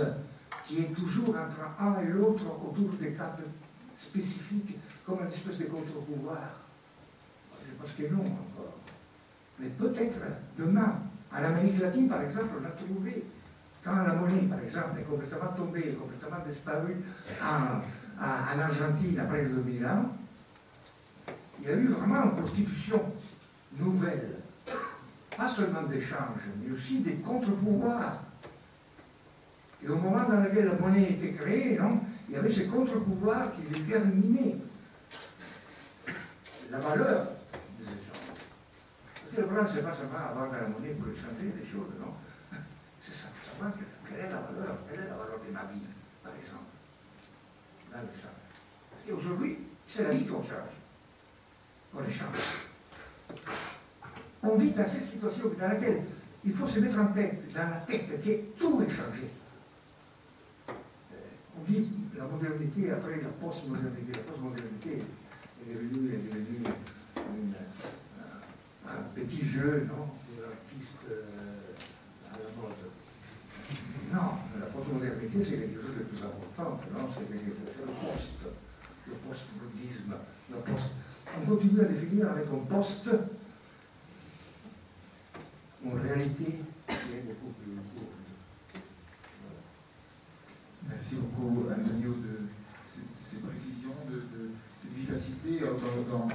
qui est toujours entre un et l'autre autour des cas spécifiques comme une espèce de contre-pouvoir? Je pense que non encore. Mais peut-être demain, en Amérique latine par exemple, on a trouvé. Quand la monnaie, par exemple, est complètement tombée, complètement disparue en Argentine après le 2001, il y a eu vraiment une constitution nouvelle. Pas seulement d'échanges, mais aussi des contre-pouvoirs. Et au moment dans lequel la monnaie était créée, non, il y avait ces contre-pouvoirs qui déterminaient la valeur des échanges. Parce que le problème, c'est pas seulement avoir de la monnaie pour échanger des choses, non. C'est ça. Quelle est la valeur de ma vie, par exemple, dans l'échange. Et aujourd'hui, c'est la vie qu'on change, qu'on échange. On vit dans cette situation dans laquelle il faut se mettre en tête, dans la tête, que tout est changé. On vit la modernité après la post-modernité. La post-modernité est devenue un petit jeu, non, pour l'artiste à la mode. Non, la post-modernité, c'est quelque chose de plus important, non? C'est le post-bouddhisme. On continue à définir avec un post une réalité qui est beaucoup plus lourde. Voilà. Merci beaucoup, Antonio, de ces précisions, de cette vivacité dans